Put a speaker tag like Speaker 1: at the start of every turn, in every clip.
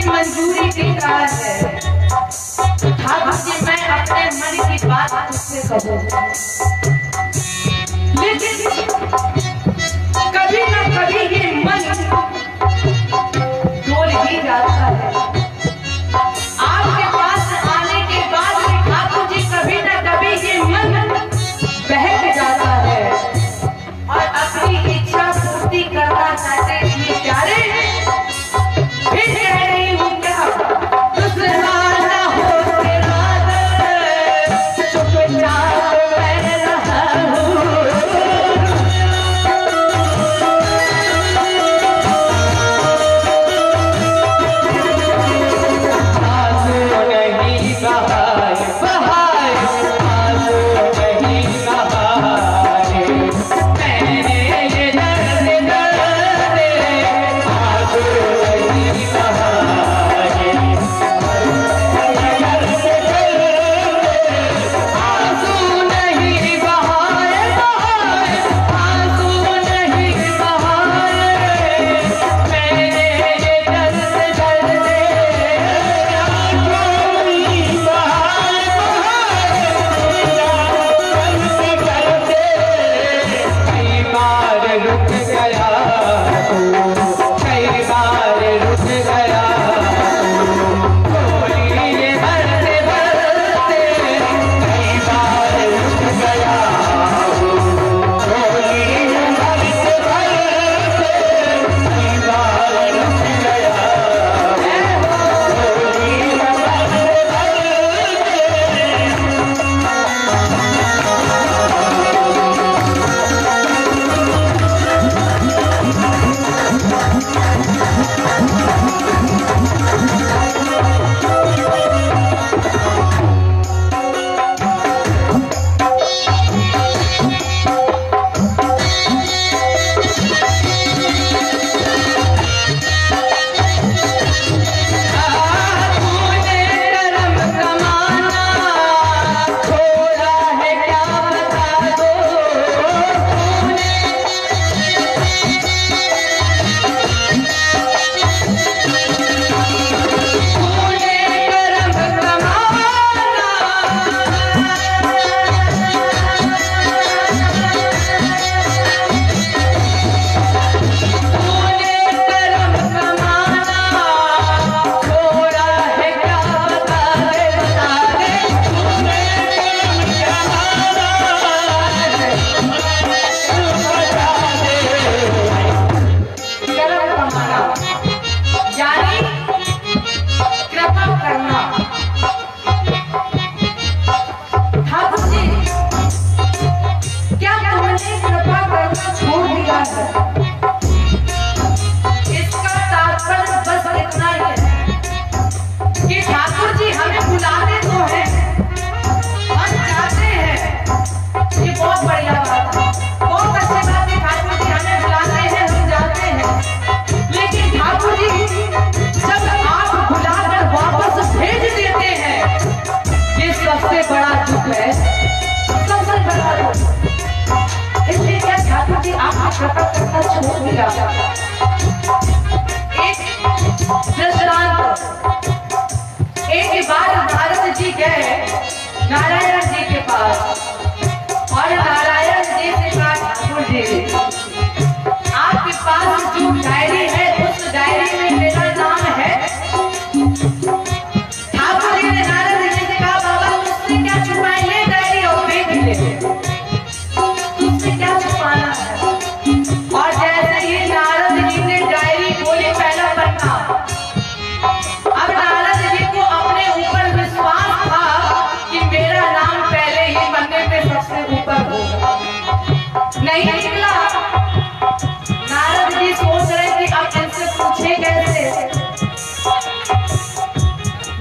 Speaker 1: मंजूरी दे रहा है तो ठाकुर जी मैं अपने मन की बात तुझसे कहूँ, लेकिन कभी ना कभी ये मन डोल ही जाता है। आपके पास आने के बाद ठाकुर जी कभी ना कभी ये मन बहक जाता है और अपनी इच्छा पूर्ति करना चाहते हैं। प्यारे फिर कह रही हूँ क्या दुश्मन ना हो तेरा चुपचाप इतना ही है कि ठाकुर जी हमें बुलाते तो हैं, हम जाते हैं, ये बहुत बढ़िया बात है, बहुत अच्छी बात है। ठाकुर जी हमें बुलाते हैं, हम जाते हैं, लेकिन ठाकुर जी जब आप बुलाकर वापस भेज देते हैं, ये सबसे बड़ा दुख है, सबसे बड़ा दुख। इसलिए क्या ठाकुर जी आपको कृपा करना छोड़ दिया। एक बार नारद जी गए नारायण जी के पास और नारायण जी से कहा, ठाकुर जी आपके पास जो डायरी है उस डायरी में मेरा नाम है। ठाकुर जी ने नारद जी से कहा, बाबा मुझसे क्या छुपाए, ले डायरी और देख ले, तुझसे क्या छुपाना है। और जैसे ही नारद जी ने डायरी खोली, पहला पन्ना, अब नारद जी को अपने ऊपर विश्वास था कि मेरा नाम पहले ही पन्ने पे सबसे ऊपर होगा, नहीं निकला। नारद जी सोच रहे कि अब इनसे पूछे कैसे।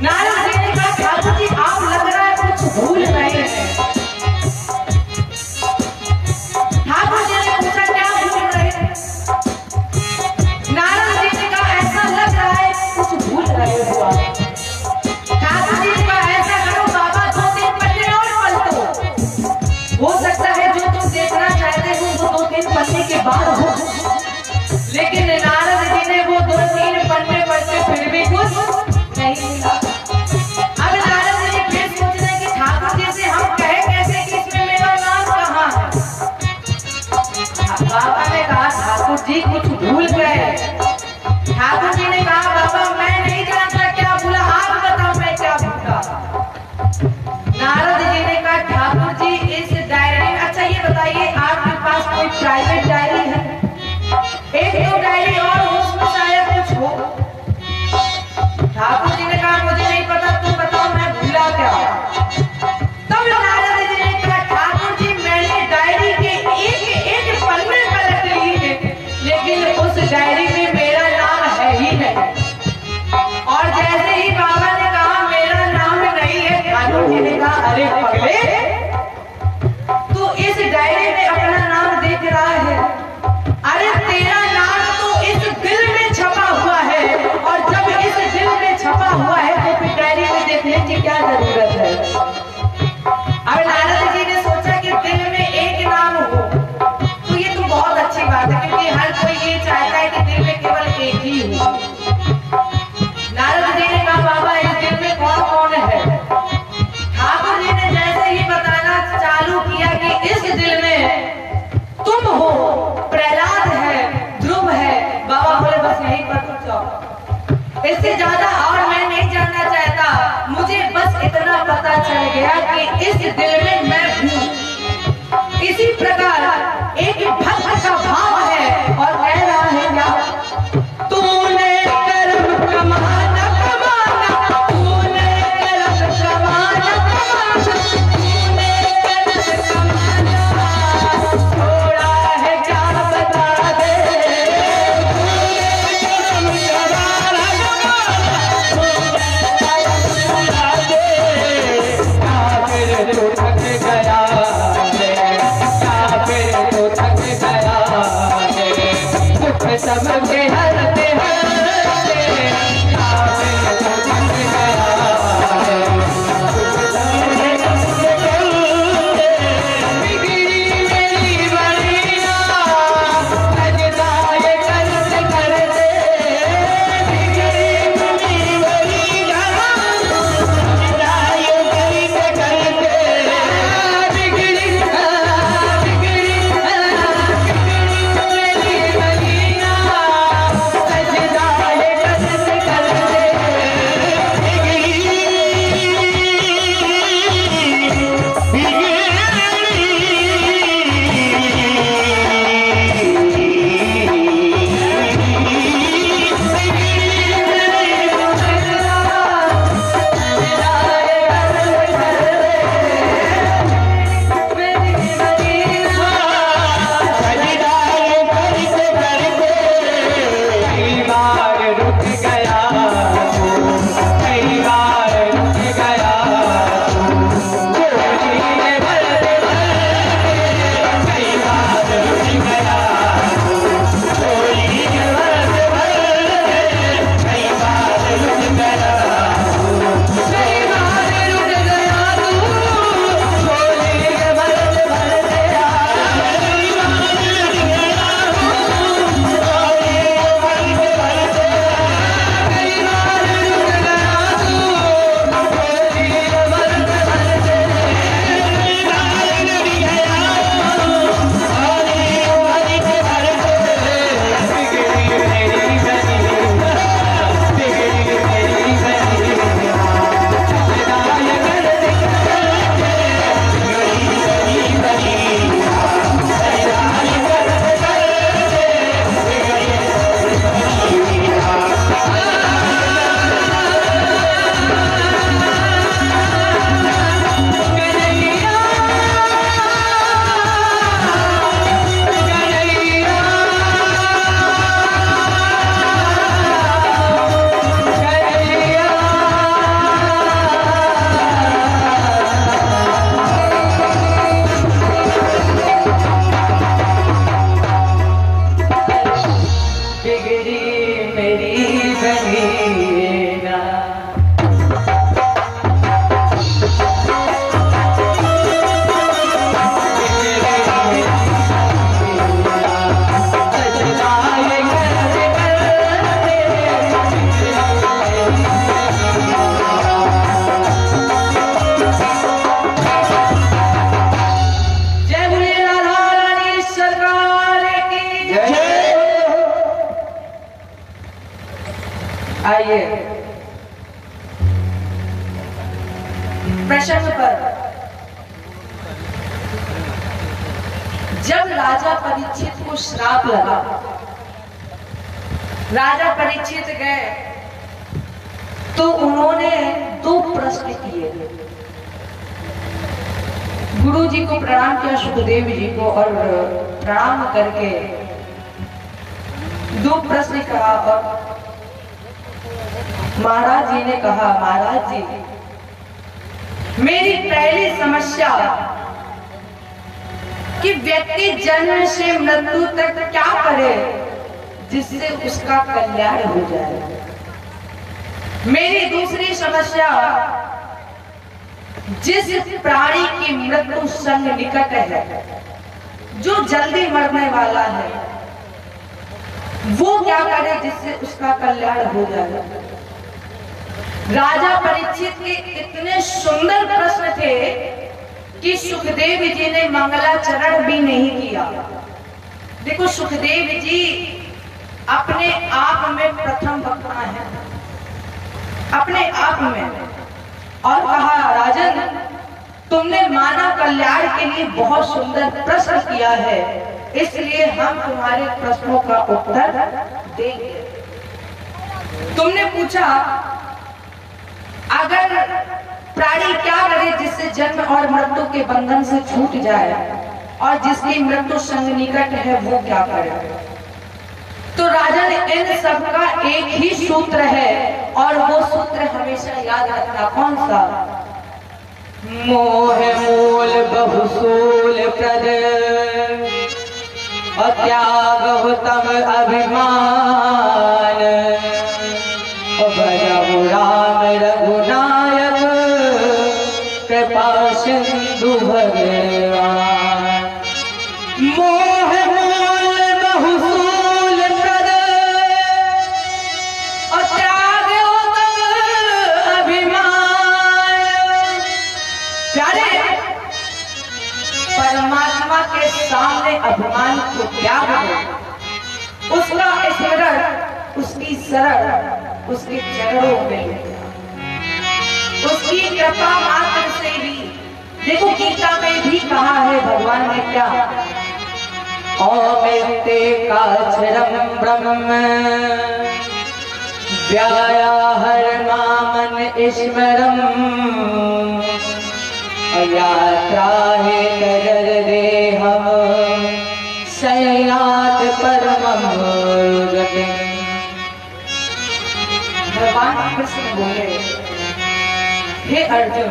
Speaker 1: नारद जी ने कहा, ठाकुर जी आप लग रहा है कुछ भूल रहे हैं। ठाकुर जी ने पूछा, क्या भूल रहे हैं। नारद जी ने कहा, ऐसा लग रहा है कुछ भूल रहे हो। ठाकुर जी ने कहा, ऐसा करो बाबा, 2-3 पन्ने और पलटो, हो सकता है जो तुम देखना चाहते हो वो 2-3 पन्ने के बाद हो। लेकिन नारद जी ने वो 2-3 पन्ने पलटे, फिर भी कुछ नहीं मिला। अब नारद जी फिर सोच रहे कि ठाकुर जी से हम कहे कैसे कि इसमें मेरा नाम कहाँ है। बाबा ने कहा, ठाकुर जी कुछ भूल गए। ठाकुर जी ने कहा, बाबा मैं नहीं जानता क्या भूला, आप बताओ मैं क्या भूला। नारद जी ने कहा, ठाकुर जी इस डायरी, अच्छा ये बताइए आपके पास कोई प्राइवेट डायरी है? एक तो डायरी और उसमें शायद कुछ हो। ठाकुर जी ने कहा, मुझे नहीं पता, तुम बताओ मैं भूला क्या। तब नारद जी ने कहा, ठाकुर जी मैंने डायरी के एक पन्ने पलट लिए, लेकिन उस डायरी में मेरा नाम है ही नहीं। और जैसे ही बाबा ने कहा मेरा नाम नहीं है, ठाकुर जी ने कहा, अरे पगले तू इस डायरी में अपना नाम देख रहा है, अरे तेरा नाम तो इस दिल में छपा हुआ है, और जब इस दिल में छपा हुआ है तो फिर डायरी में देखने की क्या जरूरत है। अब नारद जी ने सोचा कि दिल में एक नाम हो तो ये तो बहुत अच्छी बात है, क्योंकि हर कोई ये चाहता है कि दिल में केवल एक ही हो। नारद जी ने कहा, बाबा इस दिल में कौन कौन है। ठाकुर जी ने जैसे ही बताना चालू किया कि इस दिल में तुम हो, प्रहलाद है, ध्रुव है, बाबा बोले बस यही पर रुक जाओ, इससे ज्यादा और मैं नहीं जानना चाहता, मुझे बस इतना पता चल गया कि इस दिल में मैं हूँ। इसी प्रकार एक भक्त का भाव है और कह रहा है क्या, तूने कर्म कमाना कमाना, तूने कर्म कमाना कमाना, तूने कर्म कमाना छोड़ा है क्या बता दे।
Speaker 2: गया
Speaker 1: आइए प्रश्न पर। जब राजा परीक्षित को श्राप लगा, राजा परीक्षित गए तो उन्होंने 2 प्रश्न किए। गुरु जी को प्रणाम किया, सुखदेव जी को, और प्रणाम करके 2 प्रश्न कहा। और महाराज जी ने कहा, महाराज जी मेरी पहली समस्या कि व्यक्ति जन्म से मृत्यु तक क्या करे जिससे उसका कल्याण हो जाए। मेरी दूसरी समस्या, जिस प्राणी की मृत्यु संग निकट है, जो जल्दी मरने वाला है, वो क्या करे जिससे उसका कल्याण हो जाए। राजा परीक्षित के इतने सुंदर प्रश्न थे कि सुखदेव जी ने मंगलाचरण भी नहीं किया। देखो सुखदेव जी अपने आप में प्रथम वक्ता है, अपने आप में। और कहा, राजन तुमने मानव कल्याण के लिए बहुत सुंदर प्रश्न किया है, इसलिए हम तुम्हारे प्रश्नों का उत्तर देंगे। तुमने पूछा अगर प्राणी क्या करे जिससे जन्म और मृत्यु के बंधन से छूट जाए, और जिसकी मृत्यु संग निकट है वो क्या करे। तो राजन इन सब का एक ही सूत्र है, और वो सूत्र हमेशा याद रखना। कौन सा? मोह मूल बहुसूल प्रद और त्याग तम अभिमान, भजहु राम रघुनायक कृपा सिंधु भगवान। मोह मूल बहुसूल प्रद और त्याग तम अभिमान। प्यारे, परमात्मा के सामने अभिमान को त्याग दो, उसका स्मरण, उसकी शरण उसके चरणों में, उसकी कृपा मात्र से ही। देखो गीता में भी कहा है भगवान ने क्या, औमेते काचरम ब्रह्म व्यायाहर मामन स्मरम, यात्रा है कर दे हम शयनात परमं गतिं। भगवान कृष्ण बोले, हे अर्जुन,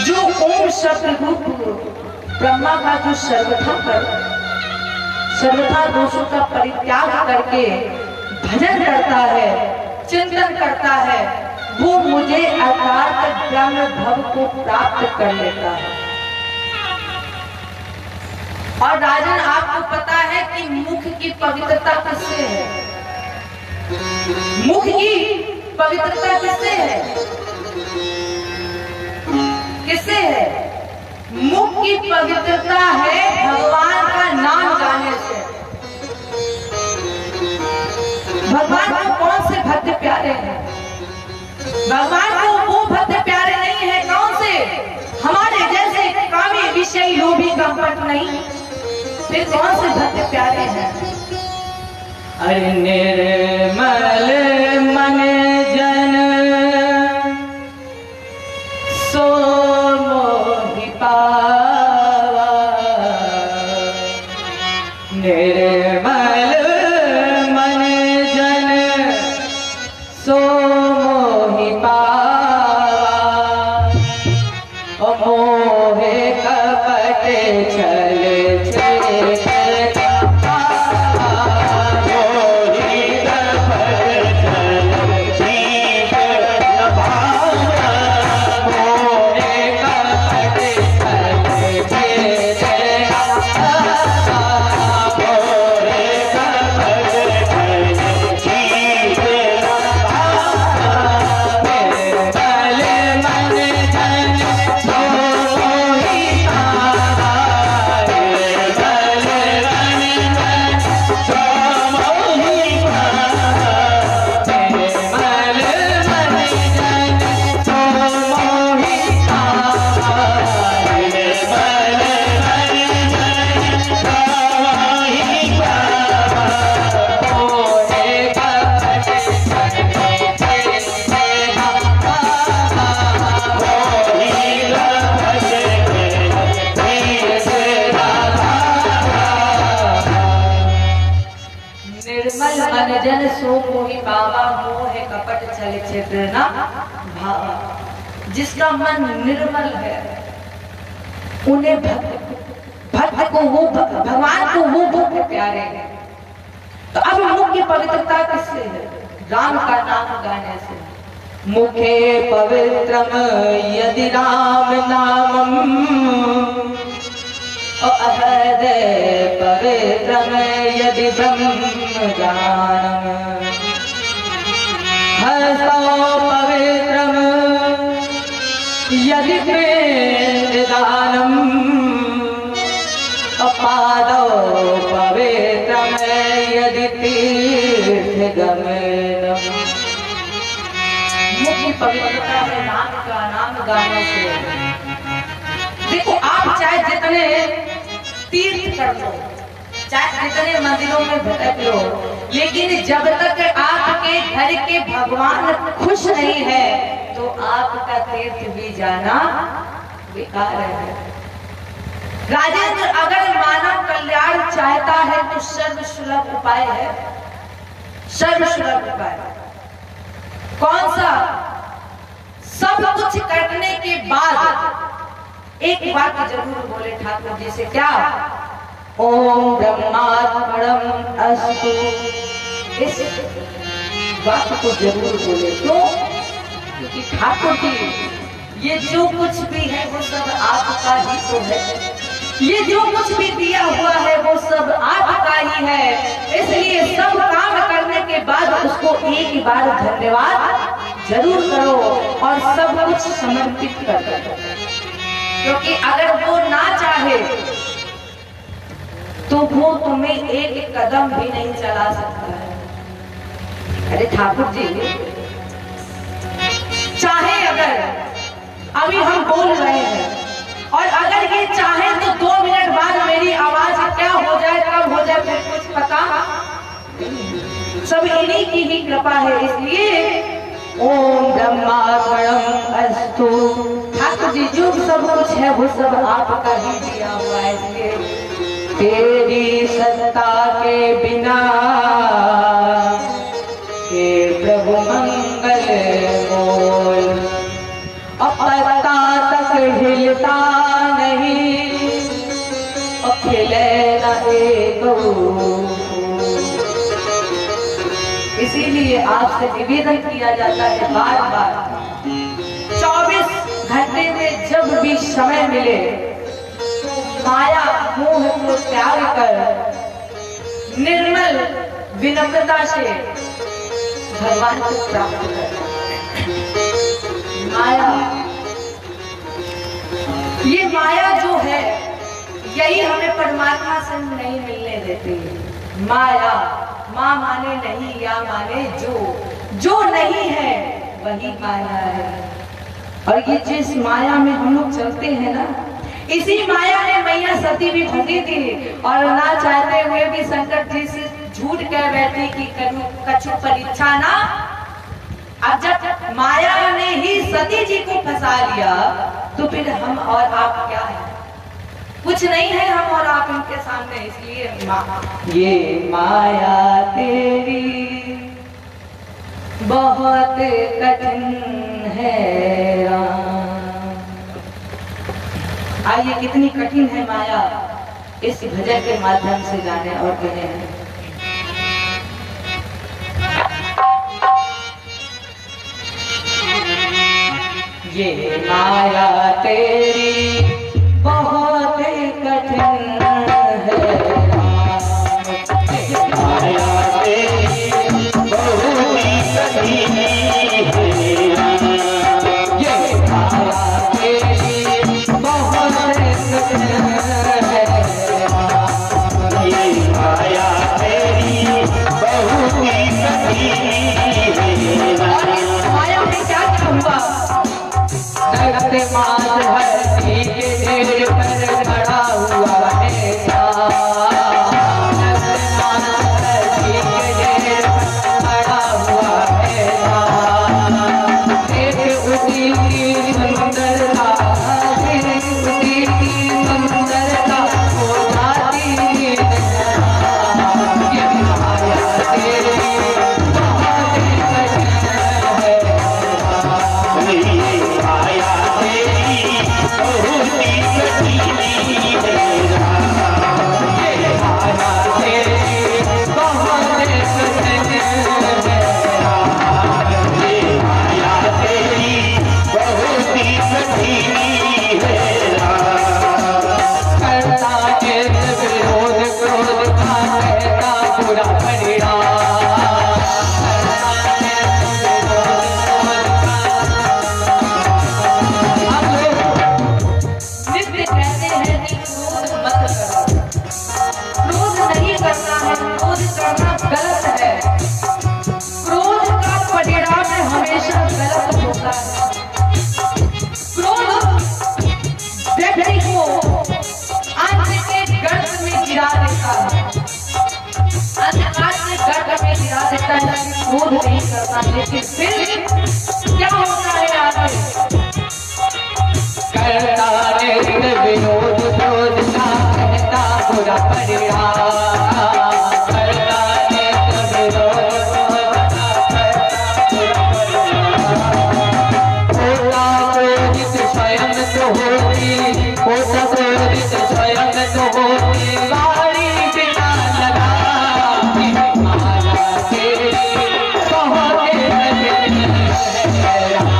Speaker 1: जो ओम शब्द रूप ब्रह्मा का जो सर्वथा दोषों का परित्याग करके भजन करता है, चिंतन करता है, वो मुझे अर्थात ब्रह्म भव को प्राप्त कर लेता है। और राजन आपको पता है कि मुख की पवित्रता किससे है? मुख की पवित्रता किससे है? किससे है? मुख की पवित्रता है भगवान का नाम गाने से। भगवान को कौन से भक्त प्यारे हैं? भगवान को वो भक्त प्यारे नहीं है। कौन से? हमारे जैसे कामी विषय लोभी कपट नहीं। फिर कौन से भक्त प्यारे हैं? अरे निर्मल मन जन सो मोहि पावा, निर्मल मन जन सो मोहि पावा, मोहे कपट छल छल मोहि पावा मोह कपट छल छिद्र न भावा। जिसका मन निर्मल है उन्हें भक्त को वो भगवान को वो भक्त प्यारे हैं। तो अब मुख्य पवित्रता किससे है? राम का नाम गाने से। मुखे पवित्रम यदि राम नामम हृदय पवित्रम यदि ब्रह्म ज्ञानम हस्तो पवित्रम यदि प्रेदानम पादौ पवित्रम यदि तीर्थगमनम। मुख्य पवित्रता है नाम का नाम गाने से। देखो आप चाहे जितने तीर्थ कर लो, चाहे जितने मंदिरों में भटक लो, लेकिन जब तक आपके घर के भगवान खुश नहीं है तो आपका तीर्थ भी जाना बेकार है। राजेंद्र, अगर मानव कल्याण चाहता है तो सर्वसुलभ उपाय है। सर्वसुलभ उपाय कौन सा? सब कुछ करने के बाद एक बात जरूर बोले ठाकुर जी से, क्या? ओम ब्रह्मात्मनम अस्तु। इस बात को जरूर बोले। क्यों? क्योंकि ठाकुर जी ये जो कुछ भी है वो सब आपका ही तो है। ये जो कुछ भी दिया हुआ है वो सब आपका ही है। इसलिए सब काम करने के बाद उसको एक बार धन्यवाद जरूर करो और सब कुछ समर्पित कर दो। क्योंकि अगर वो ना चाहे तो वो तुम्हें एक कदम भी नहीं चला सकता है। अरे ठाकुर जी चाहे, अगर अभी हम बोल रहे हैं और अगर ये चाहे तो 2 मिनट बाद मेरी आवाज क्या हो जाए, कब हो जाए, फिर कुछ पता सब इन्हीं की ही कृपा है। इसलिए ओम ब्रह्मात्मनम अस्तु। ठाकुर जी जो सब कुछ है वो सब आपका ही दिया हुआ है। इसलिए तेरी सत्ता के बिना हे प्रभु मंगल बोल। पत्ता तक हिलता नहीं खिले न एक। इसीलिए आपसे निवेदन किया जाता है बार बार, 24 घंटे में जब भी समय मिले तो माया मोह को त्याग कर निर्मल विनम्रता से भगवान को प्राप्त कर। माया, ये माया जो है यही हमें परमात्मा से नहीं मिलने देती। माया, माँ माने नहीं या माने जो नहीं है वही माया है। और ये जिस माया में हम लोग चलते हैं ना, इसी माया ने मैया सती भी फंसी थी और ना चाहते हुए भी शंकर जी से झूठ कह बैठी कि कछु परीक्षा ना। अब जब माया ने ही सती जी को फंसा लिया तो फिर हम और आप क्या है? कुछ नहीं है हम और आप इनके सामने। इसलिए ये माया तेरी बहुत कठिन है राम। आइए कितनी कठिन है माया, इस भजन के माध्यम से जाने और कहें हैं। ये माया तेरी बहुत कठिन है माया तेरी बहुत कठिन है। ये माया तेरी बहुत कठिन है। ये माया तेरी बहुत कठिन है। माया में क्या हुआ? मात धरती के ढेर पर खड़ा हुआ है मात धरती के ढेर पर खड़ा हुआ है। विरोध नहीं करता, लेकिन फिर क्या होता है आगे?
Speaker 2: करता नित्य विरोध क्रोध का कहता बुरा परिणाम, करता नित्य विरोध क्रोध का कहता बुरा परिणाम। होता क्रोधित स्वयं तो होती, होता क्रोधित स्वयं तो होती, बारी बिना लगा माया तेरी बहुत कठिन है राम,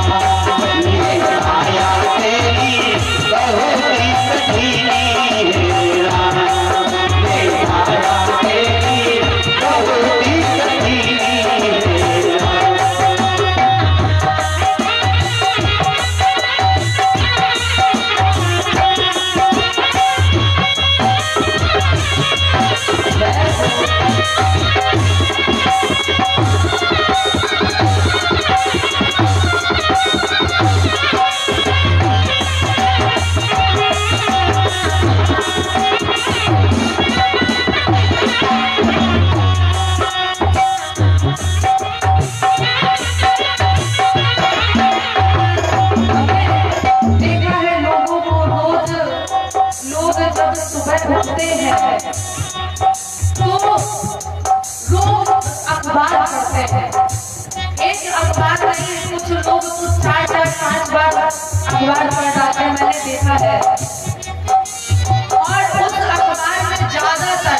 Speaker 2: ये माया तेरी बहुत कठिन है राम, ये माया तेरी बहुत कठिन है राम।
Speaker 1: देखा है लोगों को, रोज लोग जब सुबह उठते हैं तो लोग अखबार पढ़ते हैं। एक अखबार नहीं, कुछ लोग तो 4-5 बार अखबार पढ़ जाते हैं, मैंने देखा है। और उस अखबार में ज्यादातर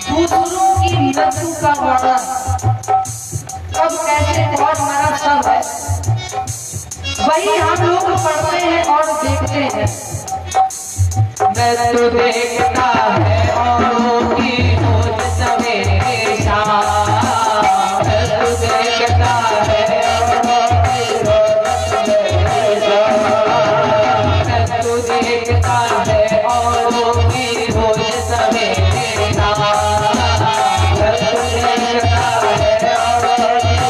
Speaker 1: दूसरों की मृत्यु का वर्णन, कब कैसे कौन मरा सब है, वही हम लोग पढ़ते हैं और देखते हैं।
Speaker 2: मृत्यु देखता है औरों की रोज सवेरे शाम, मृत्यु देखता है औरों की रोज सवेरे शाम, मृत्यु देखता है औरों की रोज सवेरे शाम, मृत्यु देखता है औरों की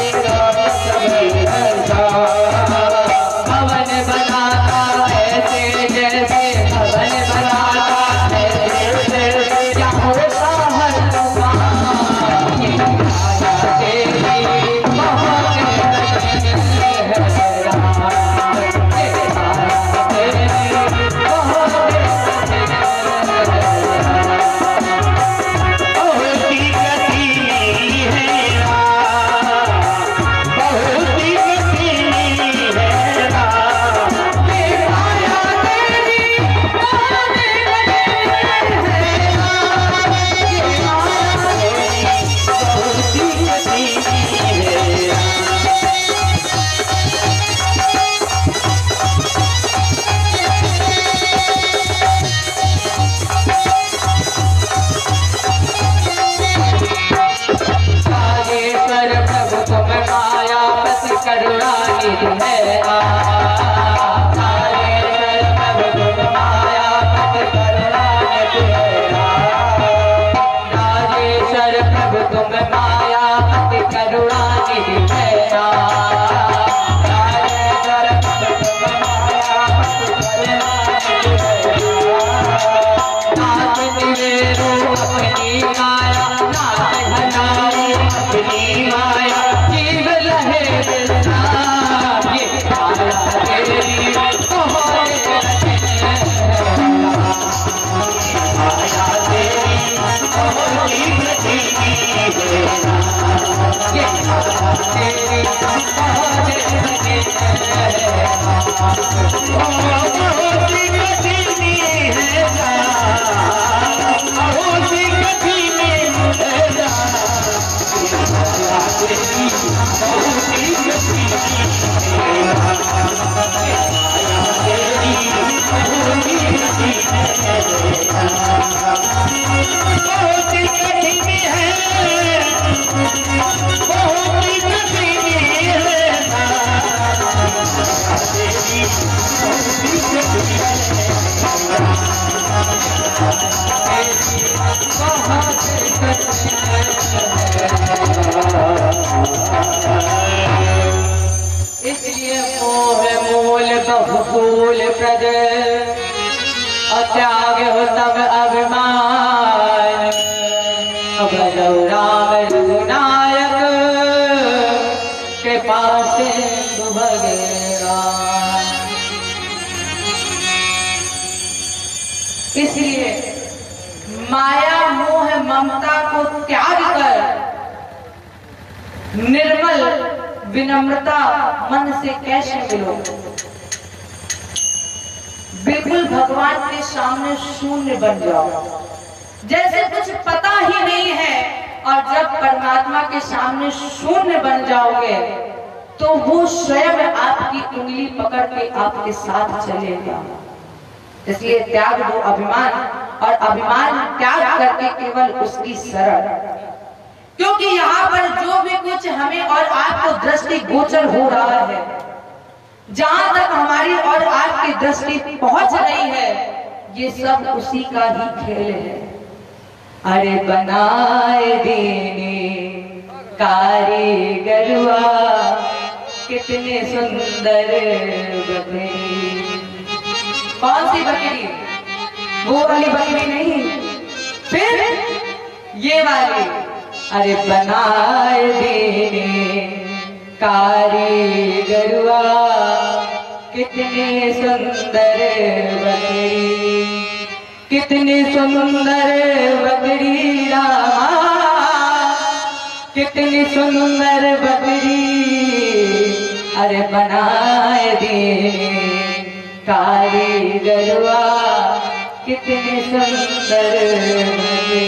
Speaker 2: रोज सवेरे शाम। भवन बनाता ऐसे जैसे भवन बनाता है, क्या होता है तुम्हारा, ये माया तेरी बहुत कठिन है राम, ये माया तेरी बहुत कठिन है राम, बहुत ही कठिन है राम, बहुत ही कठिन है राम, ये माया तेरी बहुत कठिन है राम, ये माया तेरी बहुत ही कठिन है राम। राजेश्वर प्रभु तुम मायापति करुणानिधि है राजेश्वर प्रभु तुम मायापति करुणानिधि है राजेश्वर प्रभु तुम मायापति करुणानिधि है राजेश्वर प्रभु तुम मायापति करुणानिधि है नाथ निवेरो अपनी माया, नाथ हटाओ अपनी माया, जीव रहे बिना, ये माया तेरी बहुत कठिन है राम, माया तेरी बहुत ही कठिन है राम, ये माया तेरी बहुत कठिन है राम, बहुत ही कठिन है राम, बहुत ही कठिन है राम, माया तेरी बहुत ही कठिन है राम, माया तेरी बहुत ही कठिन है राम, बहुत ही कठिन है, बहुत ही कठिन है राम, माया तेरी बहुत ही कठिन है इसलिए मोह मूल बहुफूल प्रद, त्याग हो तब अभिमान, अब राम रघुनायक कृपा सिंधु भगेरा।
Speaker 1: इसलिए माया मोह ममता को त्याग कर निर्मल विनम्रता मन से कैसे मिलो। बिल्कुल भगवान के सामने शून्य बन जाओ, जैसे कुछ पता ही नहीं है। और जब परमात्मा के सामने शून्य बन जाओगे तो वो स्वयं आपकी उंगली पकड़ के आपके साथ चलेगा। इसलिए त्याग दो अभिमान, और अभिमान त्याग करके केवल उसकी शरण। क्योंकि यहाँ पर जो भी कुछ हमें और आपको दृष्टि गोचर हो रहा है, जहां तक हमारी और आपकी दृष्टि पहुंच रही है, ये सब उसी का ही खेल है। अरे बनाए देने कारीगरवा कितने सुंदर बकरी। कौन सी बकरी? वो वाली बकरी नहीं, फिर ये वाली। अरे बनाए देने कारीगरवा कितने सुंदर बकरी, कितनी सुंदर बकरी रामा, कितनी सुंदर बकरी। अरे बनाए देने कारीगरवा कितनी सुंदर बकरी।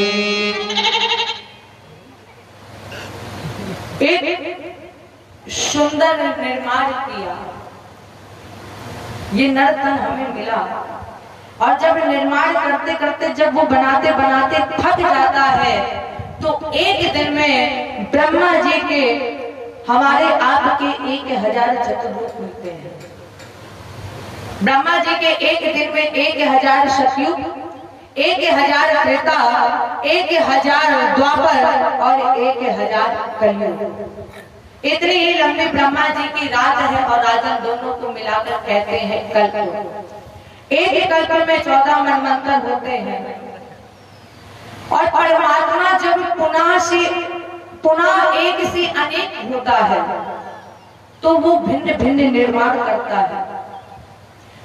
Speaker 1: एक सुंदर निर्माण किया, ये नर्तन हमें मिला। और जब निर्माण करते करते जब वो बनाते बनाते थक जाता है, तो एक दिन में ब्रह्मा जी के हमारे आपके 1000 चतुर्भुज मिलते हैं। ब्रह्मा जी के एक दिन में 1000 सतयुग, 1000 त्रेता, 1000 द्वापर और 1000 कलयुग। इतनी ही लंबी ब्रह्मा जी की रात है, और राजन दोनों को मिलाकर कहते हैं कल्प। एक कल्प में 14 मनवंतर होते हैं। और परमात्मा जब पुनः एक से अनेक होता है, तो वो भिन्न भिन्न निर्माण करता है।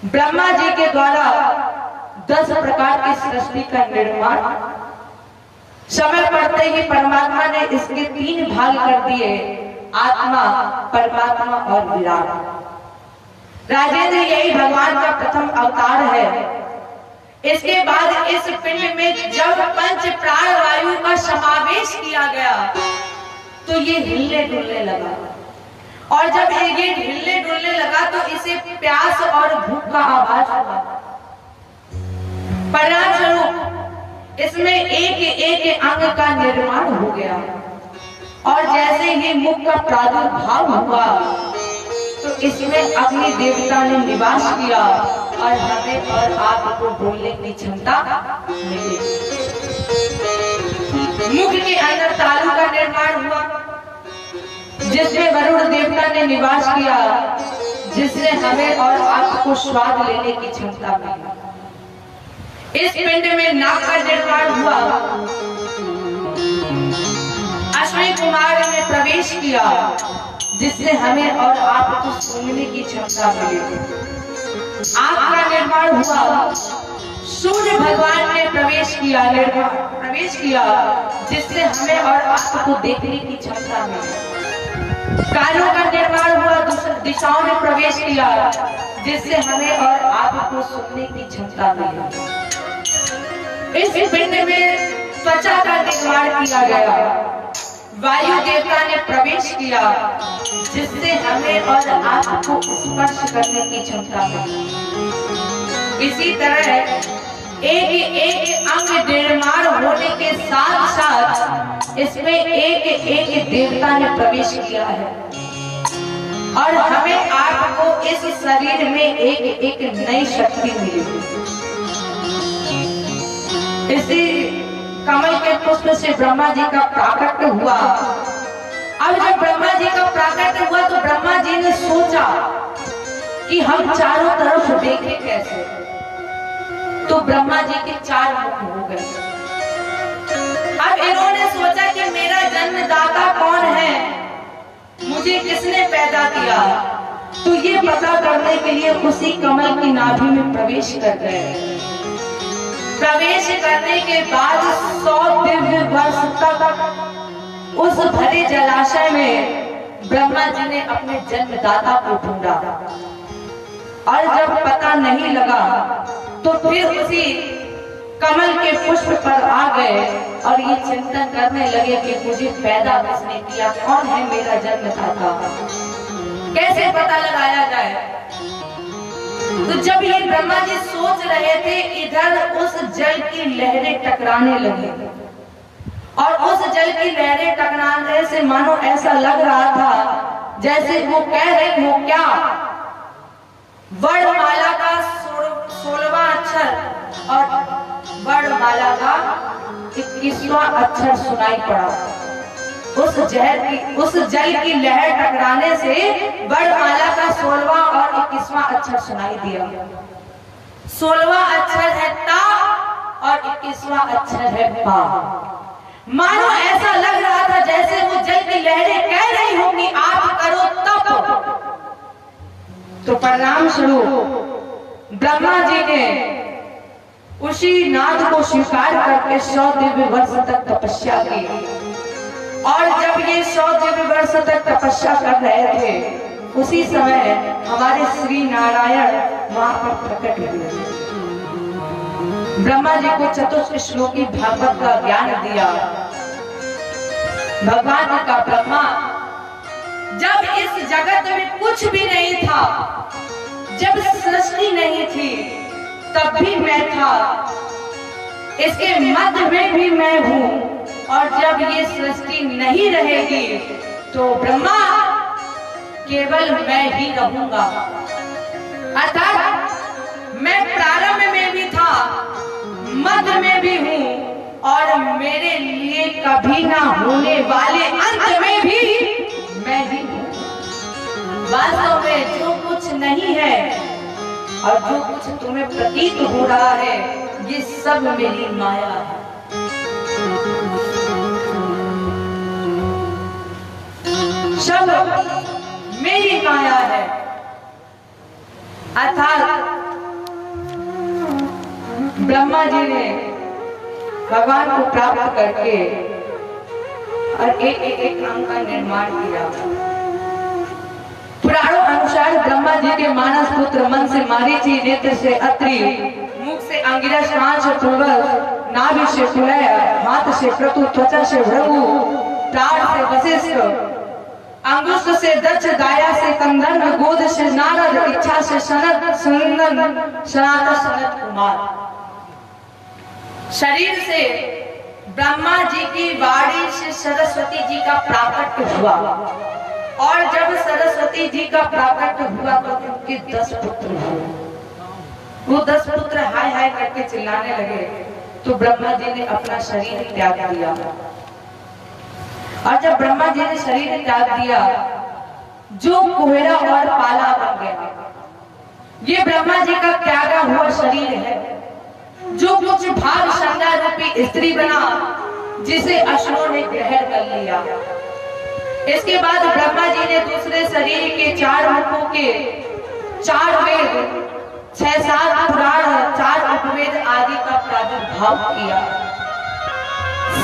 Speaker 1: ब्रह्मा जी के द्वारा 10 प्रकार की सृष्टि का निर्माण, समय पड़ते ही परमात्मा ने इसके 3 भाग कर दिए, आत्मा, परमात्मा और विराट। राजेंद्र यही भगवान का प्रथम अवतार है। इसके बाद इस पिंड में जब पंच प्राण वायु का समावेश किया गया, तो ये हिलने डुलने लगा। और जब ये हिलने डुलने लगा, तो इसे प्यास और भूख का आभास हुआ। परिणाम स्वरूप इसमें एक एक अंग का निर्माण हो गया। और जैसे ही मुख का प्रादुर्भाव हुआ, तो इसमें अग्नि देवता ने निवास किया, और हमें और आपको बोलने की क्षमता मिली। मुख के अंदर तालु का निर्माण हुआ, जिसमें वरुण देवता ने निवास किया, जिससे हमें और आपको स्वाद लेने की क्षमता मिली। इस पिंड में नाक का निर्माण हुआ, अश्विनी कुमार ने प्रवेश किया, जिससे हमें और आपको सुनने की क्षमता मिली। आंख का निर्माण हुआ, सूर्य भगवान ने प्रवेश किया, जिससे हमें और आपको देखने की क्षमता मिली। कानों का निर्माण हुआ, दिशाओं में प्रवेश किया, जिससे हमें और आपको सुनने की क्षमता मिली। इस पिंड में त्वचा का निर्माण किया गया, वायु देवता ने प्रवेश किया, जिससे हमें और आपको स्पर्श करने की क्षमता मिली। इसी तरह एक एक अंग निर्माण होने के साथ साथ इसमें एक एक देवता ने प्रवेश किया है, और हमें आपको इस शरीर में एक एक नई शक्ति मिली। इसी कमल के पुष्प से ब्रह्मा जी का प्राकट्य हुआ। अब जब ब्रह्मा जी का प्राकट्य हुआ, तो ब्रह्मा जी ने सोचा कि हम चारों तरफ देखें कैसे। तो ब्रह्मा जी के 4 मुख हो गए। अब इन्होंने सोचा कि मेरा जन्मदाता कौन है, मुझे तुझे किसने पैदा किया? तो ये पता करने के लिए उसी कमल की नाभि में प्रवेश कर गए। प्रवेश करने के बाद 100 दिव्य वर्ष तक उस भरे जलाशय में ब्रह्मा जी ने अपने जन्मदाता को ढूंढा, और जब पता नहीं लगा तो फिर उसी कमल के पुष्प पर आ गए और ये चिंतन करने लगे कि मुझे पैदा किसने किया, कौन है मेरा जन्मदाता, कैसे पता लगाया जाए। तो जब ये ब्रह्मा जी सोच रहे थे, इधर उस जल की लहरें टकराने लगी, और उस जल की लहरें टकराने से मानो ऐसा लग रहा था जैसे वो कह रहे हो क्या, वर्णमाला का 16वां अक्षर और वर्णमाला का 21वां अक्षर सुनाई पड़ा। उस जल की लहर टकराने से वर्णमाला का 16वां और 21वां अक्षर सुनाई दिया। 16वां अक्षर है ता और 21वां अक्षर है पा। मानो ऐसा लग रहा था जैसे वो जल की लहरें कह रही हो कि आप करो तप। तो परिणाम स्वरूप ब्रह्मा जी ने उसी नाद को स्वीकार करके 100 दिव्य वर्ष तक तपस्या की, और जब ये 100 दिव्य वर्ष तक तपस्या कर रहे थे उसी समय हमारे श्री नारायण वहां पर प्रकट हुए। ब्रह्मा जी को चतुर्थ श्लोकी भागवत का ज्ञान दिया। भगवान का ब्रह्मा, जब इस जगत में कुछ भी नहीं था, जब सृष्टि नहीं थी तब भी मैं था, इसके मध्य में भी मैं हूं, और जब ये सृष्टि नहीं रहेगी तो ब्रह्मा केवल मैं ही रहूंगा। अर्थात मैं प्रारंभ में भी था, मध्य में भी हूं, और मेरे लिए कभी ना होने वाले अंत में भी मैं ही हूं। वास्तव में जो कुछ नहीं है और जो कुछ तुम्हें प्रतीत हो रहा है ये सब मेरी माया है। सब मेरी माया है। अर्थात ब्रह्मा जी ने भगवान को प्राप्त करके और एक अंग का निर्माण किया। पुराणों अनुसार ब्रह्मा जी के मानस पुत्र मन से मारीचि, नेत्र से अत्रि, मुख से अंगिरस, कान से पूर्वज, नाभि से पुलय, हाथ से क्रतु, त्वचा से भृगु, प्राण से वशिष्ठ, अंगुष्ठ से दक्ष, दाया से कंदर्प, गोद से नारद, इच्छा से सनत, सनंदन, सनातन सनत कुमार। शरीर से ब्रह्मा जी की वाणी से सरस्वती जी का प्राकट्य हुआ, और जब सरस्वती जी का प्राकट्य हुआ तो उनके 10 पुत्र हुए। वो 10 पुत्र हाय हाय करके चिल्लाने लगे, तो ब्रह्मा जी ने अपना शरीर त्याग दिया। और जब ब्रह्मा जी ने शरीर त्याग दिया, जो कोहरा और पाला बन गया, ये ब्रह्मा जी का त्यागा हुआ शरीर है। जो कुछ भाग संज्ञा रूपी स्त्री बना, जिसे असुरों ने ग्रहण कर लिया। इसके बाद ब्रह्मा जी ने दूसरे शरीर के 4 मुखों के 4 वेद, 6-7 पुराण, 4 उपवेद आदि का प्रादुर्भाव किया।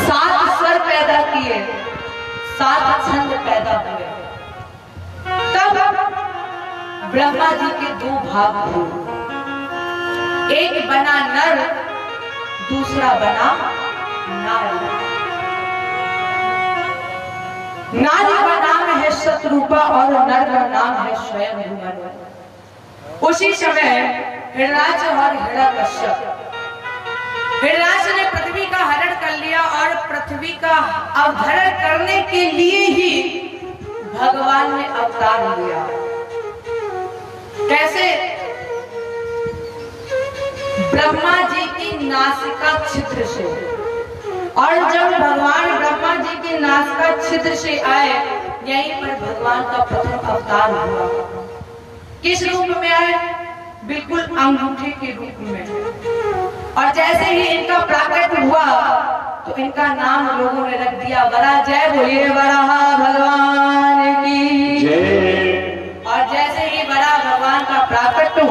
Speaker 1: 7 स्वर पैदा किए, 7 छंद पैदा हुए। तब ब्रह्मा जी के 2 भाग हुए, एक बना नर, दूसरा बना नारी। नारी का नाम है शत्रुपा और नर का नाम है स्वयं भूमन। उसी समय हिरणाक्ष और हिरण्यकश्यप, हिरणाक्ष ने पृथ्वी का हरण कर लिया, और पृथ्वी का अवधरण करने के लिए ही भगवान ने अवतार लिया। कैसे? ब्रह्मा जी की नासिका छिद्र से। और जब भगवान ब्रह्मा जी की नासिका छिद्र से आए, यहीं पर भगवान का प्रथम अवतार हुआ। किस रूप में आए? बिल्कुल अंगूठे के रूप में। और जैसे ही इनका प्राकट हुआ तो इनका नाम लोगों ने रख दिया वरा। जय बोलिए वराह भगवान की।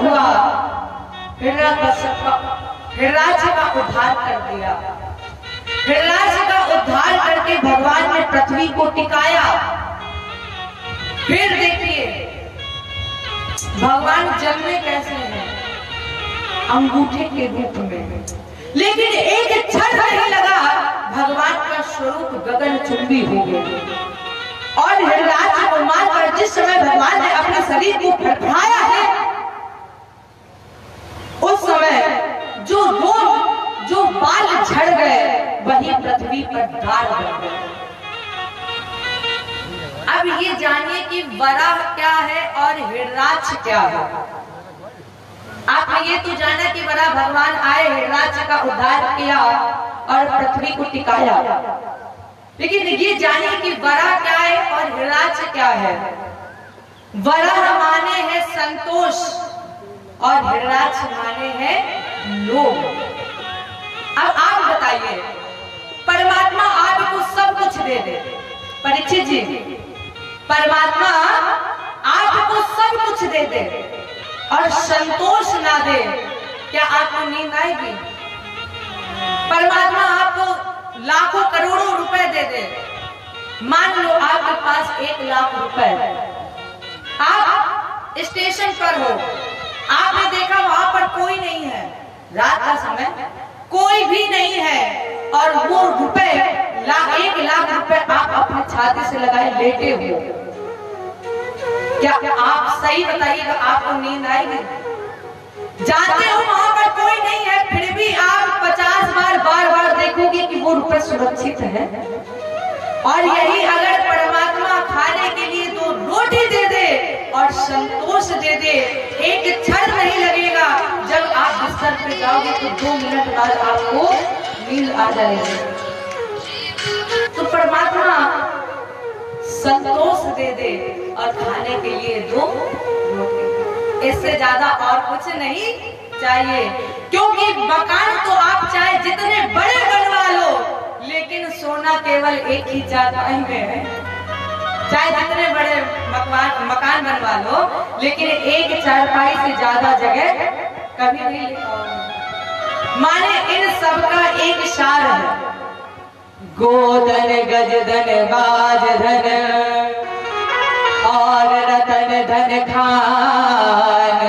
Speaker 1: हुआ, हिरण्याक्ष का उद्धार कर दिया। हिरण्याक्ष का उद्धार करके भगवान ने पृथ्वी को टिकाया। फिर देखिए भगवान जन्मे कैसे हैं, अंगूठे के रूप में, लेकिन एक क्षण नहीं लगा भगवान का स्वरूप गगनचुंबी हो गया। और हिरण्याक्ष को मारकर जिस समय भगवान ने अपने शरीर को फड़फड़ाया है, उस समय जो बाल झड़ गए वही पृथ्वी पर दाग बन गए। अब ये जानिए कि वराह क्या है और हिरण्याक्ष क्या है। आपने ये तो जाना कि वराह भगवान आए, हिरण्याक्ष का उद्धार किया और पृथ्वी को टिकाया, लेकिन ये जानिए कि वराह क्या है और हिरण्याक्ष क्या है। वराह माने है संतोष और हिरण्याक्ष माने है लोभ। अब आप बताइए, परमात्मा आपको सब कुछ दे दे, परीक्षित जी, परमात्मा आपको सब कुछ दे दे और संतोष ना दे, क्या आपको नींद आएगी? परमात्मा आपको लाखों करोड़ों रुपए दे दे, मान लो आपके पास 1 लाख रुपए, आप स्टेशन पर हो, आपने देखा वहां पर कोई नहीं है, रात का समय कोई भी नहीं है, और वो रुपए 1 लाख रुपए आप अपने छाती से लगाए लेटे हो, क्या आप सही बताइएगा आपको नींद आएगी? जानते हो वहां पर कोई नहीं है, फिर भी आप 50 बार बार देखोगे कि वो रुपए सुरक्षित है। और यही अगर परमात्मा खाने के लिए 2 रोटी दे दे और संतोष दे दे, एक क्षण नहीं लगेगा, जब आप बिस्तर पे जाओगे तो 2 मिनट बाद आपको नींद आ जाएगी। तो परमात्मा संतोष दे दे और खाने के लिए 2 रोटी, इससे ज्यादा और कुछ नहीं चाहिए। क्योंकि मकान तो आप चाहे जितने बड़े बनवा लो, लेकिन सोना केवल एक ही चारपाई में है। चाहे जितने बड़े मकान बनवा लो, लेकिन एक चारपाई से ज्यादा जगह कभी नहीं ले पाओगे। माने इन सब का एक सार है,
Speaker 2: गोधन गजधन बाजधन और रतन धन खान,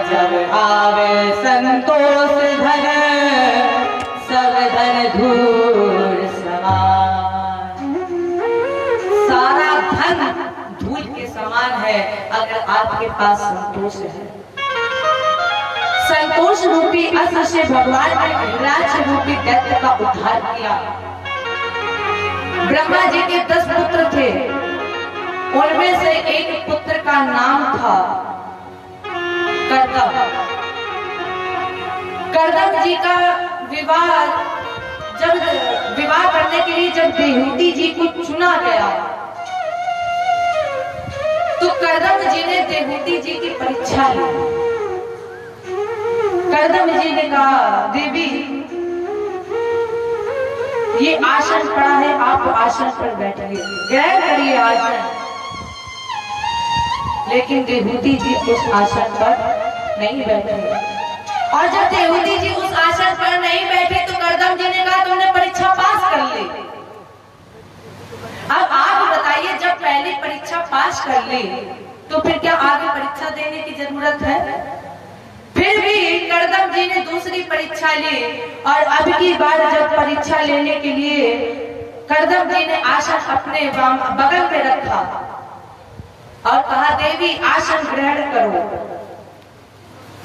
Speaker 2: जब आवे संतोष धन सब धन धूल समान।
Speaker 1: सारा धन धूल के समान है अगर आपके पास संतोष है। संतोष रूपी अस्त्र से भगवान ने हिरण्याक्ष रूपी दैत्य का उद्धार किया। ब्रह्मा जी के 10 पुत्र थे, उनमें से एक पुत्र का नाम था कर्दम। कर्दम जी का विवाह करने के लिए जब देहूति जी को चुना गया, तो कर्दम जी ने देहूति जी की परीक्षा ली। कर्दम जी ने कहा, देवी ये आसन पड़ा है, आप आसन पर बैठिए, ग्रहण करिए आसन। लेकिन देहूति जी उस आसन पर नहीं बैठे, और जब देहूति जी उस आसन पर नहीं बैठे तो कर्दम जी ने कहा तुमने परीक्षा पास कर ली। अब आप बताइए, जब पहली परीक्षा पास कर ली तो फिर क्या आगे परीक्षा देने की जरूरत है? फिर भी कर्दम जी ने दूसरी परीक्षा ली, और अब की बार जब परीक्षा लेने के लिए कर्दम जी ने आसन अपने बगल में रखा और कहा, देवी आसन ग्रहण करो।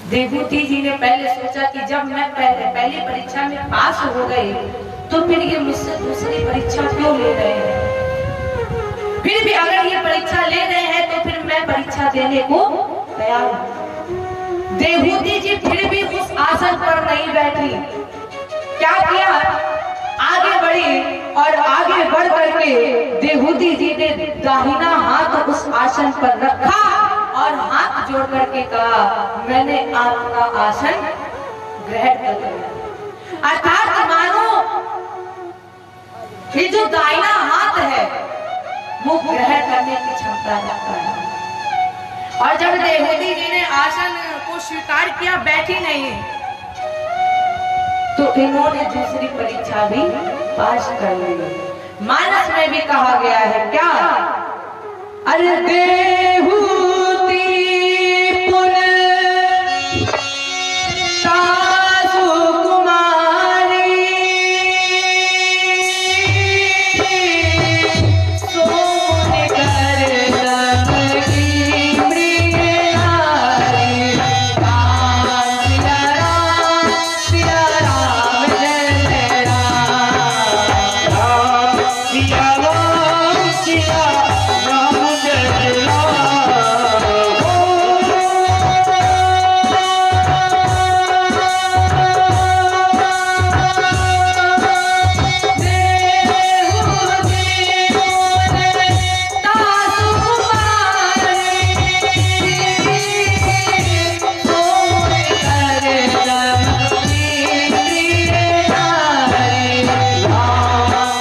Speaker 1: देवूति जी ने पहले सोचा कि जब मैं पहली परीक्षा में पास हो गई तो फिर ये मुझसे दूसरी परीक्षा क्यों ले रहे हैं? फिर भी अगर ये परीक्षा ले रहे हैं तो फिर मैं परीक्षा देने को तैयार हूं। देवूति जी फिर भी उस आसन पर नहीं बैठी। क्या किया? आगे बढ़ी, और आगे बढ़ करके देवूति जी ने दाहिना हाथ उस आसन पर रखा और हाथ जोड़ करके कहा, मैंने आपका आसन ग्रहण कर लिया। अर्थात मानो ये जो दाहिना हाथ है वो ग्रहण करने की क्षमता रखता है, और जब देहूती जी ने आसन को स्वीकार किया, बैठी नहीं, तो इन्होंने दूसरी परीक्षा भी पास कर ली। मानस में भी कहा गया है क्या, अरे देहूती पुन सासु कुमारी सोने कर दम की प्रिय नारी। राम सिया राम सिया राम जय राम।
Speaker 3: राम सिया राम सिया राम जय राम।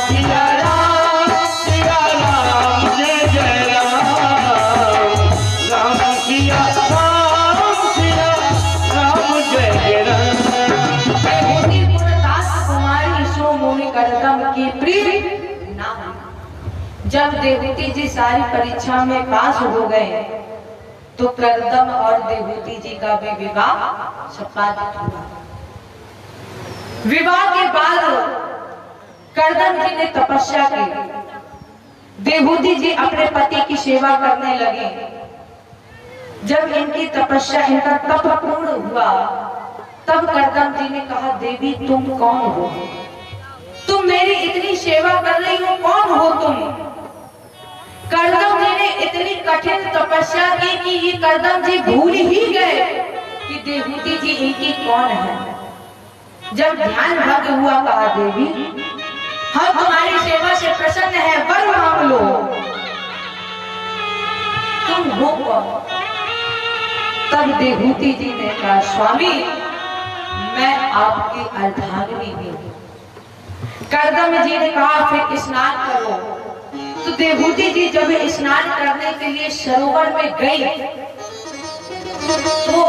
Speaker 3: सिया राम सिया राम जय जय राम। राम सिया राम सिया राम जय जय राम।
Speaker 1: देहूती पुरदास कुमारी सो मुनि करदम की प्रिय ना। जब देहूती जी सारी परीक्षा में पास हो गए तो करदम और देहूती जी का भी विवाह संपादित हुआ। विवाह के बाद करदम जी ने तपस्या की, देहूती जी अपने पति की सेवा करने लगे। जब इनकी तपस्या, इनका तप पूर्ण हुआ, तब करदम जी ने कहा, देवी तुम कौन हो? तुम मेरी इतनी सेवा कर रही हो, कौन हो तुम? करदम जी ने इतनी कठिन तपस्या की कि ये करदम जी भूल ही गए कि देहूती जी इनकी कौन है। जब ध्यान भंग हुआ, कहा, देवी हम तुम्हारी सेवा से प्रसन्न है, वर मांग लो। तुम हो कौन? तब देहूती जी ने कहा, स्वामी मैं आपकी अर्धांगिनी हूँ। करदम जी ने कहा, फिर स्नान करो। तो देहूती जी जब स्नान करने के लिए सरोवर में गई तो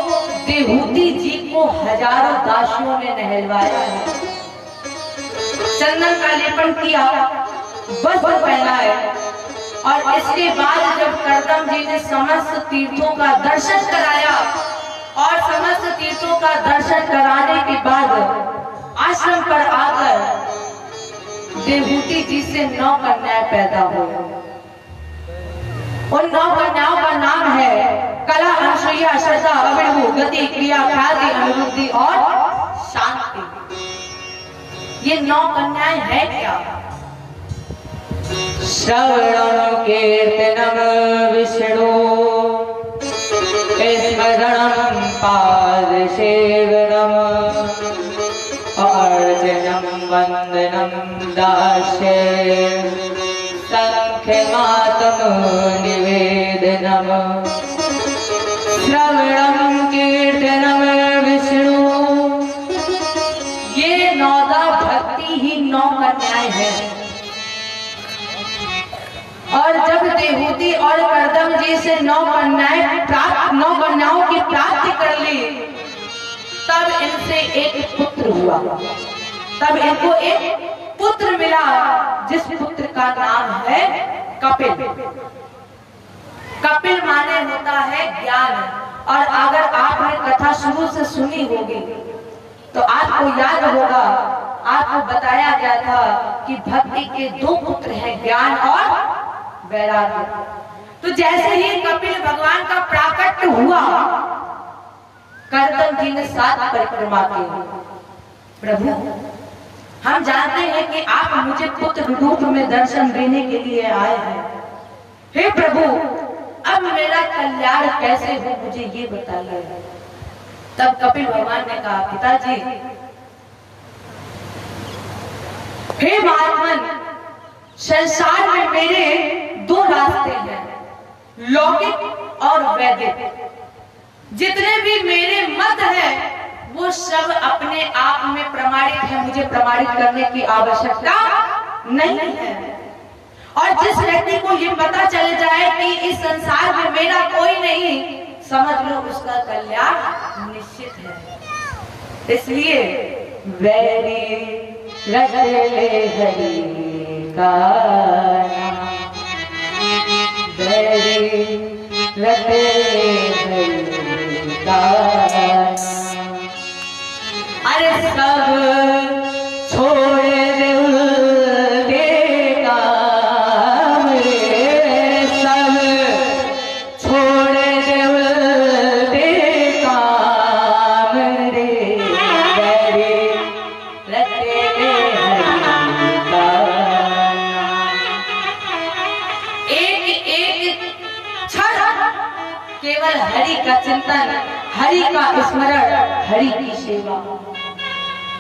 Speaker 1: देहूती जी को हजारों दासियों ने नहलवाया है, चंदन का लेपन किया, वस्त्र पहनाए। और इसके बाद जब करदम जी ने समस्त तीर्थों का दर्शन कराया और समस्त तीर्थों का दर्शन कराने के बाद आश्रम पर आकर देहूती जी से 9 कन्याएं पैदा हुई। उन 9 कन्याओं का नाम है कला, अनुसुईया, श्रद्धा, अविणु, गति, क्रिया, ख्याति, अनुरुद्धि और शांति। ये 9 कन्याएं हैं क्या?
Speaker 2: श्रवणं कीर्तनं विष्णु स्मरणं पादसेवनम् अर्चनं वन्दनं दास्ये संख्यमातं निवेदनम्। श्रवणं कीर्तनं विष्णु,
Speaker 1: ये 9 भक्ति ही 9 कन्याएं हैं। और जब देहूती और करदम जी से 9 कन्याओं की प्राप्ति कर ली, तब इनसे एक पुत्र हुआ। तब इनको एक पुत्र मिला, जिस पुत्र का नाम है कपिल। कपिल माने होता है ज्ञान। और अगर आपने कथा शुरू से सुनी होगी तो आपको याद होगा, आपको बताया गया था कि भक्ति के 2 पुत्र हैं, ज्ञान और वैराग्य। तो जैसे ही कपिल भगवान का प्राकट्य हुआ, करदम जी ने 7 परिक्रमा की। प्रभु हम जानते हैं कि आप मुझे पुत्र रूप में दर्शन देने के लिए आए हैं। हे प्रभु, अब मेरा कल्याण कैसे हो, मुझे ये बताइए। तब कपिल भगवान ने कहा, पिताजी, हे महात्मन, संसार में मेरे 2 रास्ते हैं, लौकिक और वैदिक। जितने भी मेरे मत हैं वो सब अपने आप में प्रमाणित है, मुझे प्रमाणित करने की आवश्यकता नहीं है। और जिस व्यक्ति को ये पता चल जाए कि इस संसार में मेरा कोई नहीं, समझ लो उसका कल्याण निश्चित है। इसलिए
Speaker 2: वैरी रट ले हरि का नाम, वैरी रट ले हरि का नाम। अरे सब छोड़ दे काम रे, सब छोड़ दे काम रे, वैरी रट ले हरि का नाम।
Speaker 1: एक एक क्षण केवल हरि का चिंतन, हरि का स्मरण, हरि की सेवा।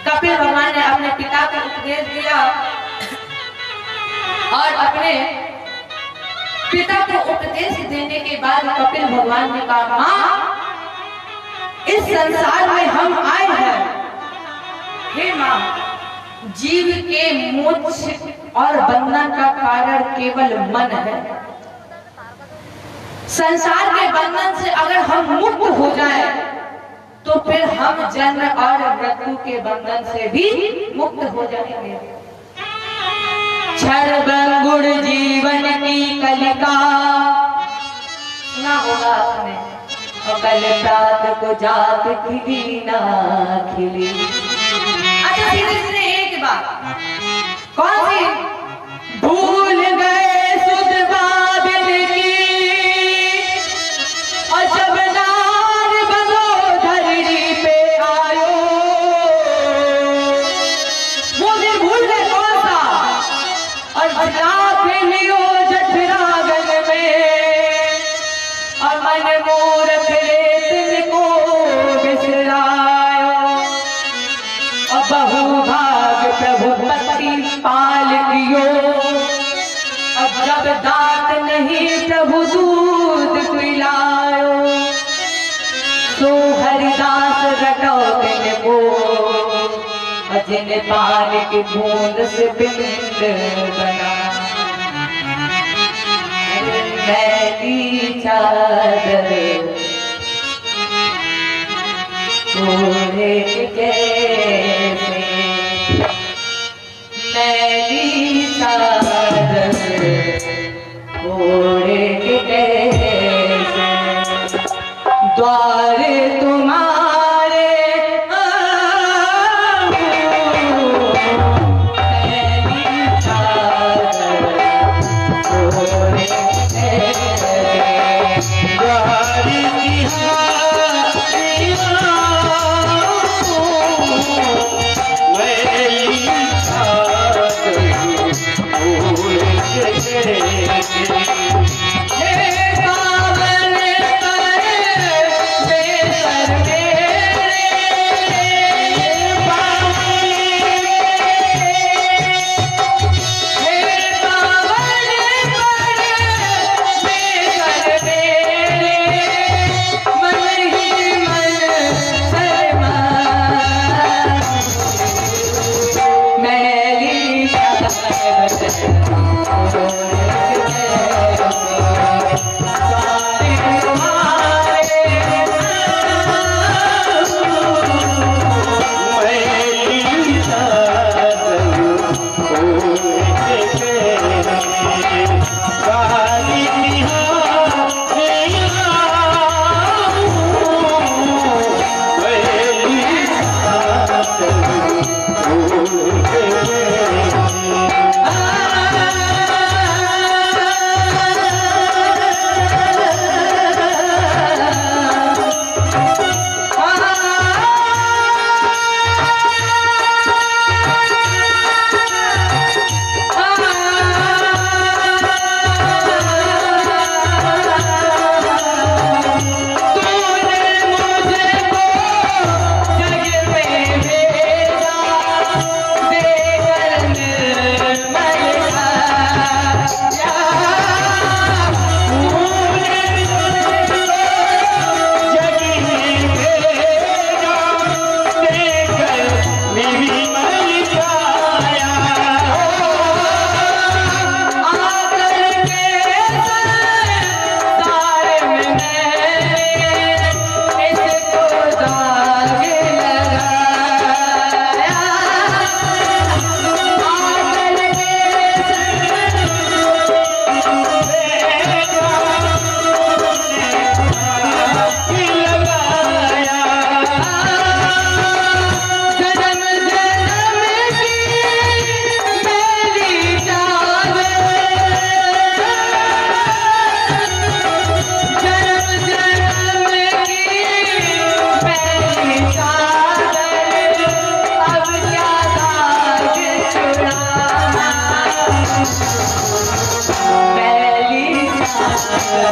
Speaker 1: कपिल भगवान ने अपने पिता को उपदेश दिया और अपने पिता को उपदेश देने के बाद कपिल भगवान ने कहा, माँ इस संसार में हम आए हैं, हे माँ जीव के मोक्ष और बंधन का कारण केवल मन है। संसार के बंधन से अगर हम मुक्त हो जाएं, तो फिर हम जन्म और मृत्यु के बंधन से भी मुक्त हो जाएंगे।
Speaker 2: क्षण भंगुर जीवन की कलिका,
Speaker 1: सुना होगा आपने।
Speaker 2: और कल प्रात को जाग खिली ना खिली।
Speaker 1: अच्छा सीधे सीधे एक बात, कौन सी?
Speaker 2: भूल गए सुध बादल की, और जब नार बनो धरती पे आयो।
Speaker 1: वो भी भूल गए कौन सा?
Speaker 2: और लाख लियो जठरागन में, और मन मूर्ख रेत को बिसरायो। और बहुभाग प्रभु पति पाल कियो, अब जब दात नहीं प्रभु दूध पिलायो। सो हरिदास रटो दिन को, जिन पानी की बूंद से बिंद बना। मैली चादर ओढ़े कैसे, मैली चादर ओढ़े कैसे, द्वार तुम्हारे मैली चादर ओढ़े कैसे। ये पावन पर
Speaker 3: Yeah.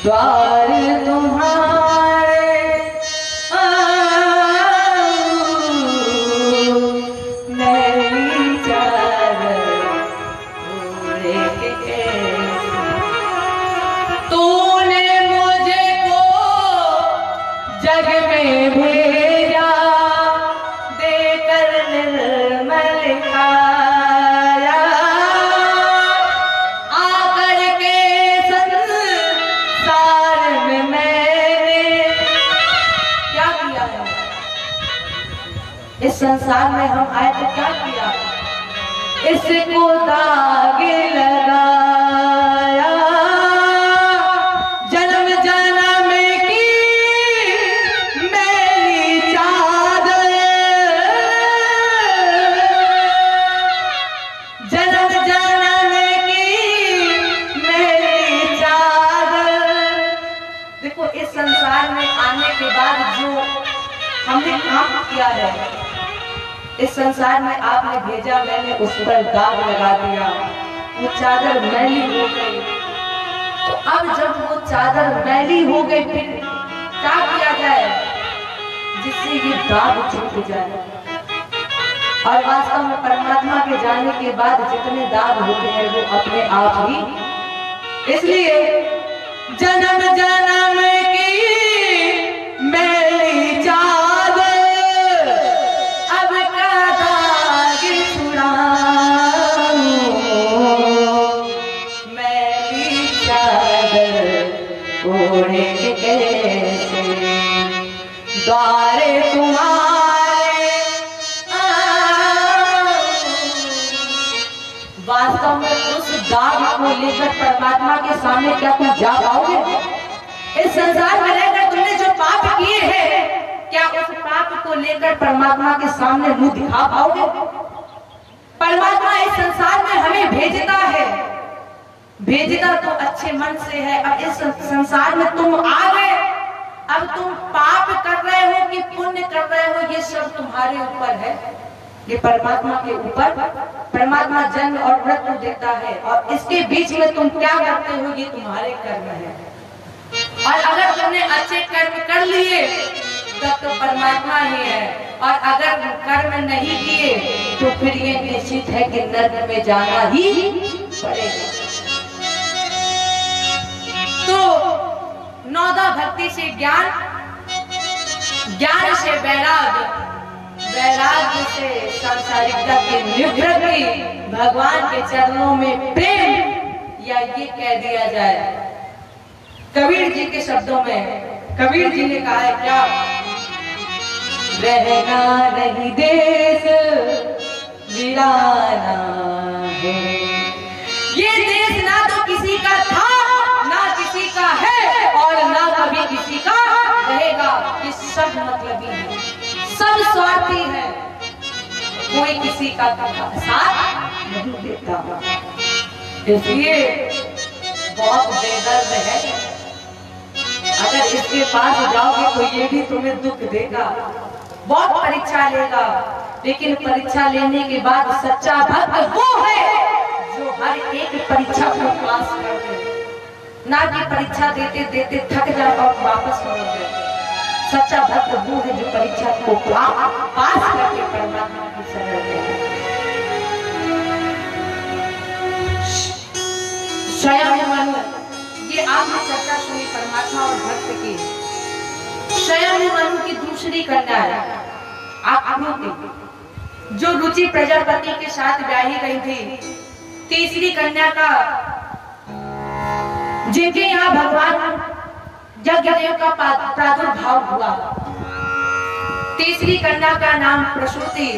Speaker 2: द्वार तुम्हारे मैली चादर ओढ़े के कैसे।
Speaker 1: तूने मुझे को
Speaker 2: जग में भेजा देकर निर्मल काया आकर के संसार में मैंने
Speaker 1: क्या किया है?
Speaker 2: इस संसार में हम आए तो क्या किया? इसको दाग लगाया जन्म जन्म की मैली चादर जन्म जन्म की मैली चादर। देखो इस संसार में आने के बाद जो हमने काम किया है, इस संसार में आपने भेजा, मैंने उस पर दाग लगा दिया, वो चादर मैली हो गई। तो अब जब वो चादर मैली हो गई फिर क्या किया जाए जिससे ये दाग छूट जाए। और वास्तव में परमात्मा के जाने के बाद जितने दाग होते हैं वो अपने आप ही। इसलिए जन्म जन्म की मैली चादर अब का दाग छुड़ाऊं, मैली चादर ओढ़े के कैसे। द्वारे तुम्हारे वास्तव में उस दाग को लेकर परमात्मा के सामने क्या तुम जा पाओगे? इस संसार में रहकर तुमने जो पाप किए हैं क्या उस पाप को लेकर परमात्मा के सामने मुंह दिखा पाओगे? परमात्मा इस संसार में हमें भेजता है, भेजता तो अच्छे मन से है। अब इस संसार में तुम आ गए, अब तुम पाप कर रहे हो कि पुण्य कर रहे हो ये सब तुम्हारे ऊपर है, ये परमात्मा के ऊपर। परमात्मा जन्म और मृत्यु देता है और इसके बीच में तुम क्या करते हो ये तुम्हारे कर्म है। और अगर तुमने अच्छे कर्म कर लिए तब तो परमात्मा ही है, और अगर कर्म नहीं किए तो फिर ये निश्चित है कि नरक में जाना ही पड़ेगा।
Speaker 1: तो नौदा भक्ति से ज्ञान, ज्ञान से वैराग्य, वैराग्य से सांसारिकता की निवृत्ति, भगवान के चरणों में प्रेम, या ये कह दिया जाए कबीर जी के शब्दों में, कबीर जी ने कहा है क्या,
Speaker 2: रहना नहीं देश वीराना है।
Speaker 1: ये देश ना तो किसी का था ना किसी का है और ना कभी किसी का रहेगा। ये सब मतलबी है, सब स्वार्थी है, कोई किसी का साथ नहीं देता।
Speaker 2: इसलिए बहुत बेदर्द है, अगर इसके पास जाओगे तो ये भी तुम्हें दुख देगा,
Speaker 1: बहुत परीक्षा लेगा, लेकिन परीक्षा लेने के बाद सच्चा भक्त वो है जो हर एक परीक्षा को पास कर दे, ना कि परीक्षा देते देते थक जाए और वापस लौट जाए। सच्चा भक्त वो है जो परीक्षा को पास करके परमात्मा की शरण ले। स्वयं मनु, ये आपने चर्चा सुनी परमात्मा और भक्त की। स्वयं मनु की दूसरी कन्या है आकृति, जो रुचि प्रजापति के साथ ब्याही गई थी। तीसरी कन्या का जिनके यहाँ भगवान यज्ञदेव का प्रादुर्भाव हुआ।
Speaker 2: तीसरी कन्या का नाम प्रसूति,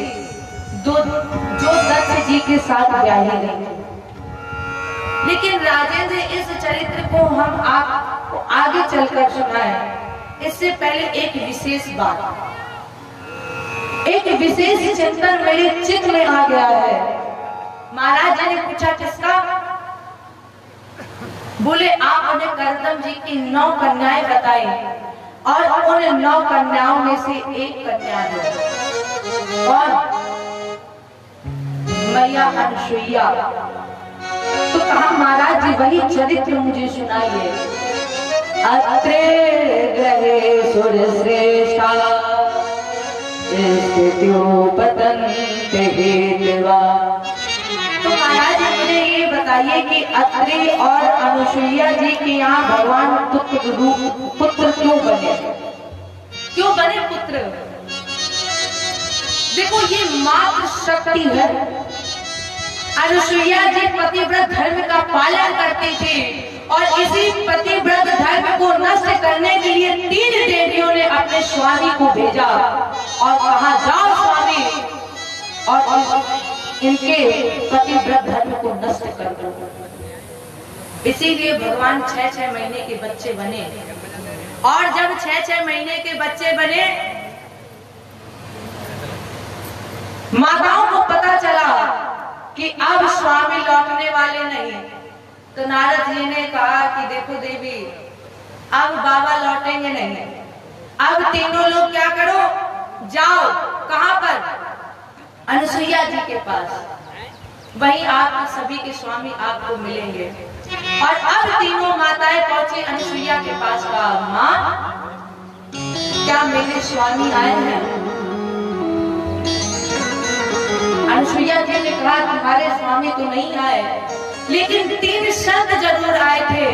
Speaker 2: जो दक्ष जी के साथ ब्याही गई। लेकिन राजेंद्र, इस चरित्र को हम आपको आगे चलकर सुनाएं, इससे पहले एक विशेष बात, एक विशेष चिंतन मेरे चित्त में आ गया है। महाराज जी ने पूछा किसका? बोले आप उन्हें करदम जी की 9 कन्याएं बताई और उन 9 कन्याओं में से एक कन्या है और मैया अनुसुईया। तो कहा महाराज जी वही चरित्र मुझे सुनाइए। अत्रे ग्रहे सुर श्रेष्ठा पतंत हेतवा। तो महाराज जी मुझे ये बताइए कि अत्रे और अनुसुईया जी के यहाँ भगवान पुत्र क्यों बने? क्यों बने पुत्र? देखो ये मात्र शक्ति है। अनुसुईया जी पतिव्रत धर्म का पालन करती थी और इसी पतिव्रत धर्म को नष्ट करने के लिए 3 देवियों ने अपने स्वामी को भेजा और कहा जाओ स्वामी और इनके पतिव्रत धर्म को नष्ट कर दो। इसीलिए भगवान 6-6 महीने के बच्चे बने और जब 6-6 महीने के बच्चे बने, माताओं को पता चला कि अब स्वामी लौटने वाले नहीं, तो नारद जी ने कहा कि देखो देवी, अब बाबा लौटेंगे नहीं, अब तीनों लोग क्या करो, जाओ। कहां पर? अनुसुईया जी के पास, वहीं आप सभी के स्वामी आपको मिलेंगे। और अब तीनों माताएं पहुंची अनुसुईया के पास। कहा मां, क्या मेरे स्वामी आए हैं? अनुसुईया जी ने कहा तुम्हारे स्वामी तो नहीं आए, लेकिन 3 संत जरूर आए थे,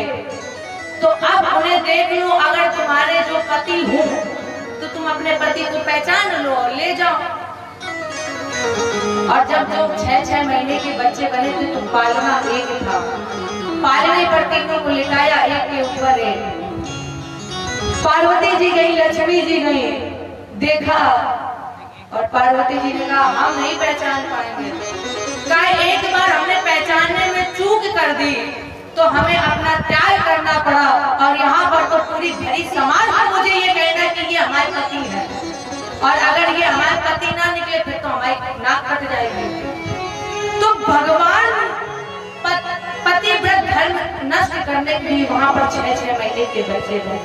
Speaker 2: तो अब उन्हें देख लो। अगर तुम्हारे जो पति हो तो तुम अपने पति को पहचान लो और ले जाओ। और जब जो 6-6 महीने के बच्चे बने थे तो पालना एक था, पालने पर तीनों को लिटाया एक के ऊपर एक। पार्वती जी गई, लक्ष्मी जी गई, देखा और पार्वती जी ने कहा हम नहीं पहचान पाएंगे। कहा एक बार हमने पहचानने में चूक कर दी तो हमें अपना त्याग करना पड़ा और यहाँ पर तो पूरी भरी समाज में मुझे ये कहना कि ये हमारे पति है, और अगर ये हमारे पति ना निकले फिर तो हमारी नाक कट जाएगी। तो भगवान पतिव्रत धर्म नष्ट करने के लिए वहां पर 6-6 महीने के बच्चे थे।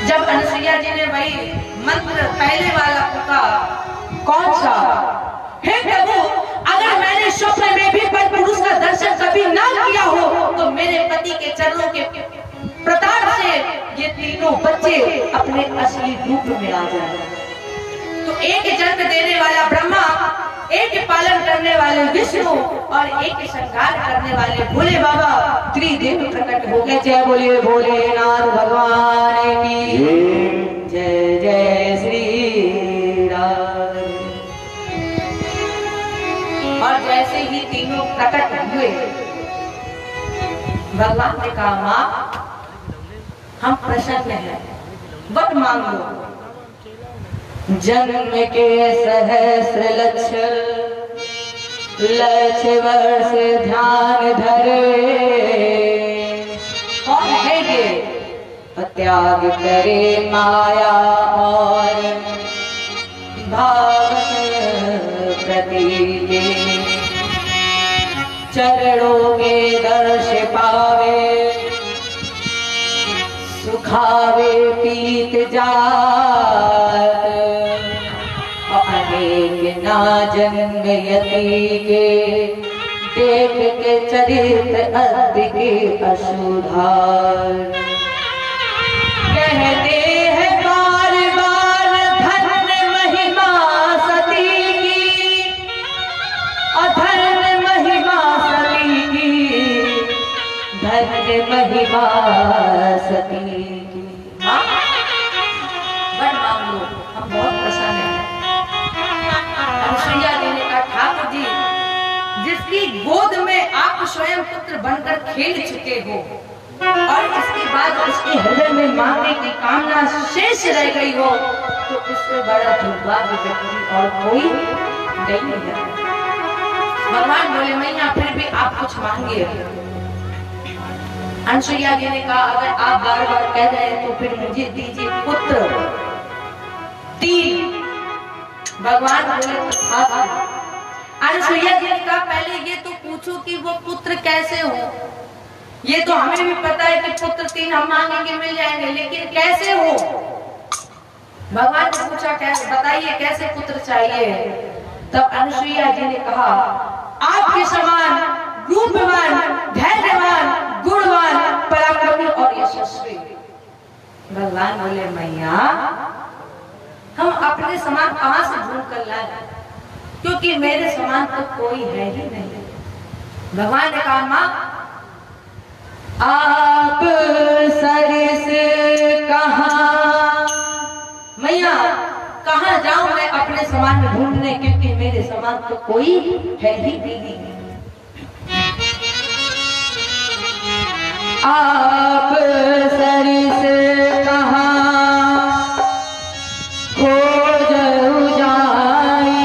Speaker 2: जब अनुसुईया जी ने वही मंत्र पहले वाला फूका, कौन सा? हे प्रभु, अगर मैंने स्वप्न में भी पर पुरुष का दर्शन कभी ना किया हो तो मेरे पति के चरणों के प्रताप से ये तीनों बच्चे अपने असली रूप में आ जाए। तो एक जन्म देने वाला ब्रह्मा, एक पालन करने वाले विष्णु और एक श्रृंगार करने वाले भोले बाबा त्रिदेव प्रकट हो गए। जय बोलिए भोलेनाथ भगवान की जय। जय श्री राम। और जैसे ही तीनों प्रकट हुए, भगवान ने कहा मां हम प्रसन्न हैं, वर मांगो। जन्म के सहस्र लक्ष वर्ष ध्यान धरे, कौन है ये? त्याग करे माया और भावन प्रति, चरणों के दर्श पावे, सुखावे पीत जात, अनेक ना जन्म यति के, देख के चरित्र अति के अशुधार। कहते हैं बार बार धन्य महिमा सती की, अधन्य महिमा सती की, धन्य महिमा सती की। हाँ, वर मांग लो, हम बहुत प्रसन्न हैं। अनुसुईया जी ने कहा ठाकुर जी, जिसकी गोद में आप स्वयं पुत्र बनकर खेल चुके हो और इसके बाद उसके हृदय में मांगने की कामना शेष रह गई हो, तो तो इससे बड़ा दुर्भाग्य व्यक्ति और कोई नहीं है। भगवान बोले मैया फिर भी आप कुछ मांगिए। अनसुईया जी ने कहा अगर आप बार बार कह रहे हैं तो फिर मुझे दीजिए पुत्र 3। भगवान बोले अनसुईया जी ने कहा पहले ये तो पूछो कि वो पुत्र कैसे हो। ये तो हमें भी पता है कि पुत्र 3 हम मांगेंगे मिल जाएंगे, लेकिन कैसे हो। भगवान ने पूछा कैसे, बताइए कैसे पुत्र चाहिए। तब अनसुईया जी ने कहा आपके समान रूपवान, धैर्यवान, गुणवान, पराक्रमी और यशस्वी। भगवान बोले मैया हम अपने समान कहां से ढूंढ कर लाए, क्योंकि मेरे समान तो कोई है ही नहीं। भगवान ने कहा मां आप सरस कहां, मैया कहां जाऊं मैं अपने समान ढूंढने, क्योंकि मेरे समान तो कोई है ही नहीं। आप सरस कहां खोज जाई,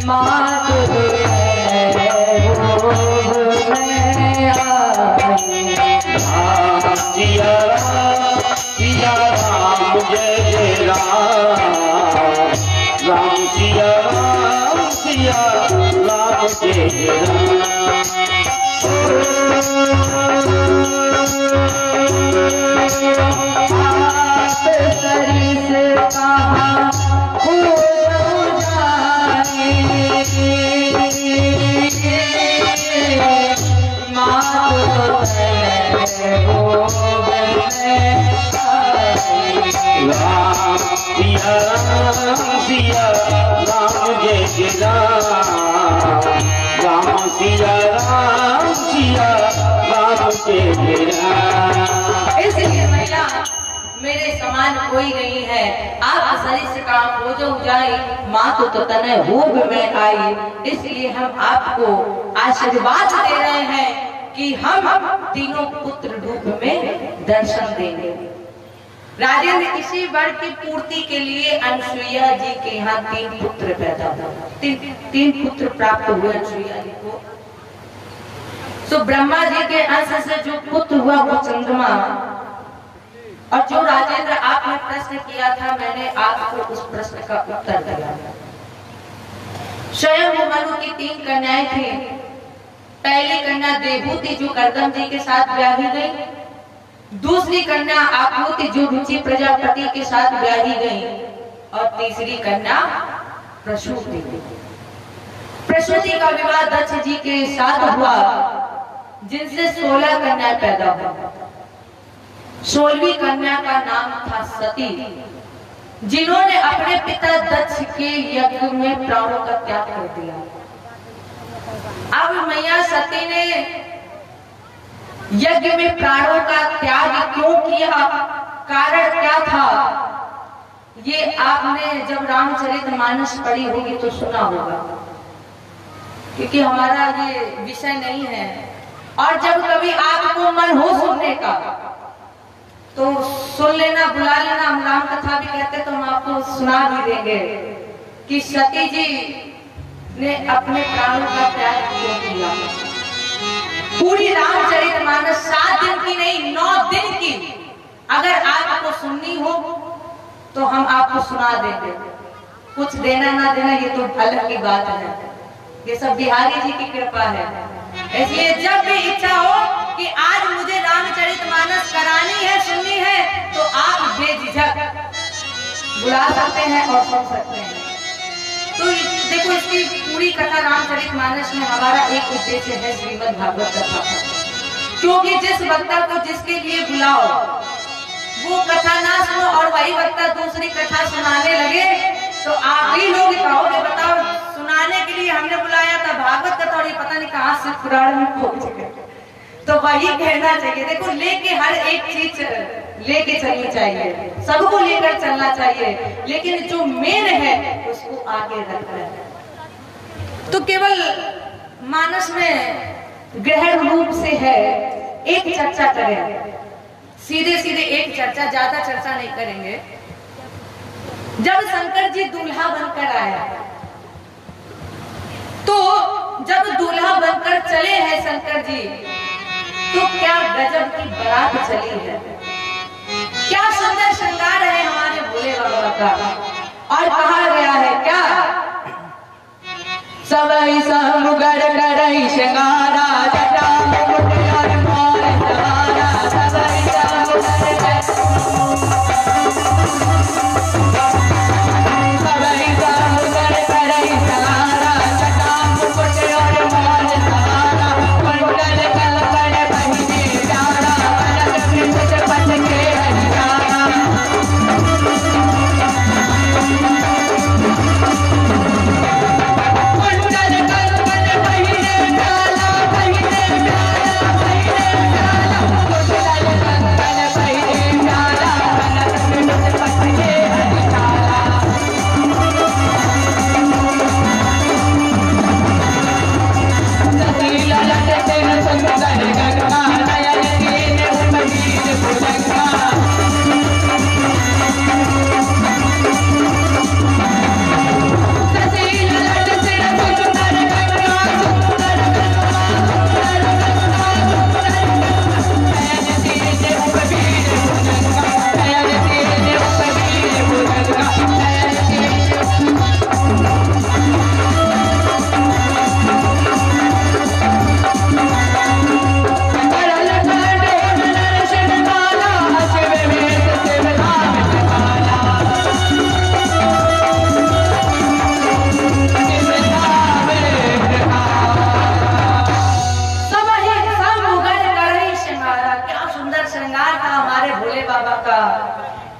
Speaker 2: मात
Speaker 3: सिया राम जय जय राम, राम सिया राम जय जय राम।
Speaker 2: सरस कहां खोज जाई, मात
Speaker 3: सिया राम जय जय राम, राम सिया राम जय जय राम।
Speaker 2: इसलिए मैया मेरे समान कोई नहीं है। आप शरीर से काम हो जो जाए, माँ तो तने होब में आई। इसलिए हम आपको आशीर्वाद दे रहे हैं कि हम तीनों पुत्र रूप में दर्शन देंगे। राजेंद्र इसी वर की पूर्ति के लिए अनसुईया जी के यहाँ 3 पुत्र पैदा हुए, 3 पुत्र प्राप्त हुए अनसुईया जी को। तो ब्रह्मा जी के अंश से जो पुत्र हुआ वो चंद्रमा, और जो राजेंद्र आपने प्रश्न किया था मैंने आपको उस प्रश्न का उत्तर दिया। स्वयं मनु की 3 कन्याएं थी। पहली कन्या देवहूति जो कर्दम जी के साथ ब्याही गई, दूसरी कन्या आकृति जो रुचि प्रजापति के साथ ब्याही गई, और तीसरी कन्या प्रसूति। प्रसूति का विवाह दक्ष जी के साथ हुआ, जिनसे 16 कन्याएं पैदा हुई। 16वीं कन्या का नाम था सती, जिन्होंने अपने पिता दक्ष के यज्ञ में प्राणों का त्याग कर दिया। अब मैया सती ने यज्ञ में प्राणों का त्याग क्यों किया, कारण क्या था, ये आपने जब रामचरितमानस पढ़ी होगी तो सुना होगा, क्योंकि हमारा ये विषय नहीं है। और जब कभी आपको मन हो सुनने का तो सुन लेना, बुला लेना। हम राम कथा भी कहते तो हम आपको सुना भी देंगे कि सती जी ने अपने प्राणों का त्याग क्यों किया। पूरी रामचरितमानस 7 दिन की नहीं 9 दिन की अगर आपको सुननी हो तो हम आपको सुना देंगे। कुछ देना ना देना ये तो अलग की बात है, ये सब बिहारी जी की कृपा है। इसलिए जब भी इच्छा हो कि आज मुझे रामचरितमानस करानी है, सुननी है, तो आप बेझिझक बुला सकते हैं और सुन सकते हैं। तो देखो इसकी पूरी कथा रामचरितमानस में हमारा एक उद्देश्य है श्रीमद् भागवत कथा, क्योंकि जिस वक्ता को जिसके लिए बुलाओ वो कथा ना सुनो और वही वक्ता दूसरी कथा सुनाने लगे तो आप ही लोग कहोगे बताओ सुनाने के लिए हमने बुलाया था भागवत कथा और ये पता नहीं कहां से पुराण में पहुंच गए। तो वही कहना चाहिए, देखो लेके हर एक चीज लेके चलनी चाहिए, सबको लेकर चलना चाहिए, लेकिन जो मेन है उसको आगे रखना है। तो केवल मानस में गहन रूप से है एक चर्चा करें। सीधे सीधे एक चर्चा, ज्यादा चर्चा नहीं करेंगे। जब शंकर जी दूल्हा बनकर आया, तो जब दूल्हा बनकर चले हैं शंकर जी, तो क्या गजब की बारात चली है, क्या सुंदर श्रृंगार है हमारे भोले बाबा का। और कहा गया है क्या,
Speaker 3: सबई समुगर करई श्रृंगारा जटा मुकुट और मोर सहारा, सबई समुगर करई श्रृंगारा जटा मुकुट और मोर सहारा, कुंडल कलकल पहिने प्यारा, पलक मृत पथ के हरियारा।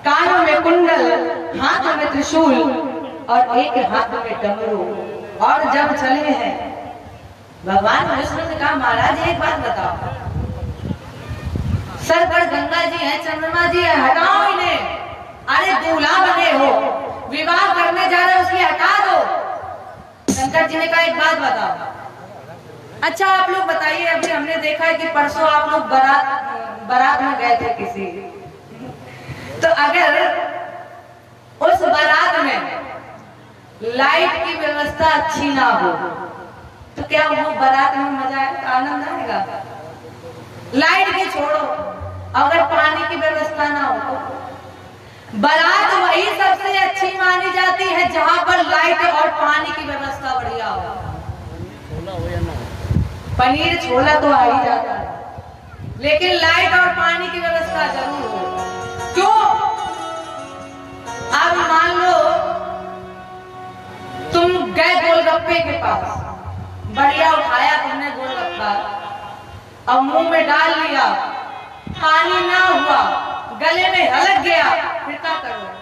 Speaker 2: कानों में कुंडल, हाथों में त्रिशूल और एक हाथ में डमरू। और जब चले हैं, भगवान विष्णु ने कहा महाराज एक बात बताओ, सर पर गंगा जी है, चंद्रमा जी है, हटाओ इन्हें। अरे दूल्हा बने हो, विवाह करने जा रहे हो, उसकी हटा दो। शंकर जी ने कहा एक बात बताओ। अच्छा आप लोग बताइए, अभी हमने देखा है कि परसों आप लोग बारात में गए थे किसी, तो अगर उस बारात में लाइट की व्यवस्था अच्छी ना हो तो क्या वो बारात में मजा आएगा, आनंद आएगा? लाइट की छोड़ो, अगर पानी की व्यवस्था ना हो तो बारात वही सबसे अच्छी मानी जाती है जहां पर लाइट और पानी की व्यवस्था बढ़िया हो। पनीर छोला तो आ ही जाता है, लेकिन लाइट और पानी की व्यवस्था जरूर हो। क्यों? अब मान लो तुम गए गोलगप्पे के पास, बढ़िया उठाया तुमने गोलगप्पा, अब मुंह में डाल लिया, पानी ना हुआ, गले में हलक गया, फिर क्या करोगे?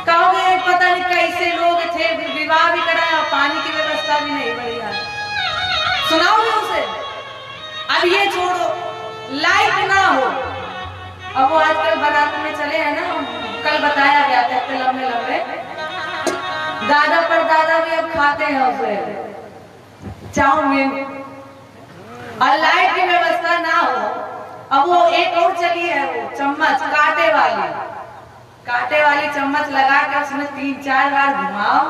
Speaker 2: कहोगे पता नहीं कैसे लोग थे, विवाह भी कराया, पानी की व्यवस्था भी नहीं बढ़िया, सुनाओगे उसे? अब ये छोड़ो, लाइट ना हो, अब वो आजकल बारात में चले हैं ना, कल बताया गया था, इतने लंबे लंबे दादा पर दादा भी अब खाते हैं उसे चाउमीन, और लाइट की व्यवस्था ना हो। अब वो एक और चली है, वो चम्मच कांटे वाली चम्मच लगा के उसमें 3-4 बार घुमाओ।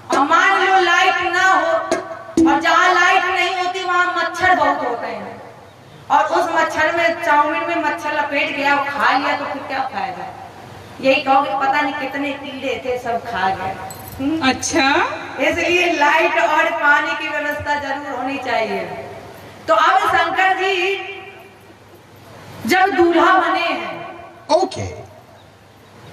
Speaker 2: और मान लो लाइट ना हो, और जहाँ लाइट नहीं होती वहाँ मच्छर बहुत होते हैं, और उस मच्छर में चाउमीन में मच्छर लपेट गया, वो खा लिया, तो फिर क्या फायदा? यही कहोगे पता नहीं कितने कीड़े थे, सब खा गए।
Speaker 1: अच्छा,
Speaker 2: इसलिए लाइट और पानी की व्यवस्था जरूर होनी चाहिए। तो अब शंकर जी जब दूल्हा बने हैं,
Speaker 4: ओके,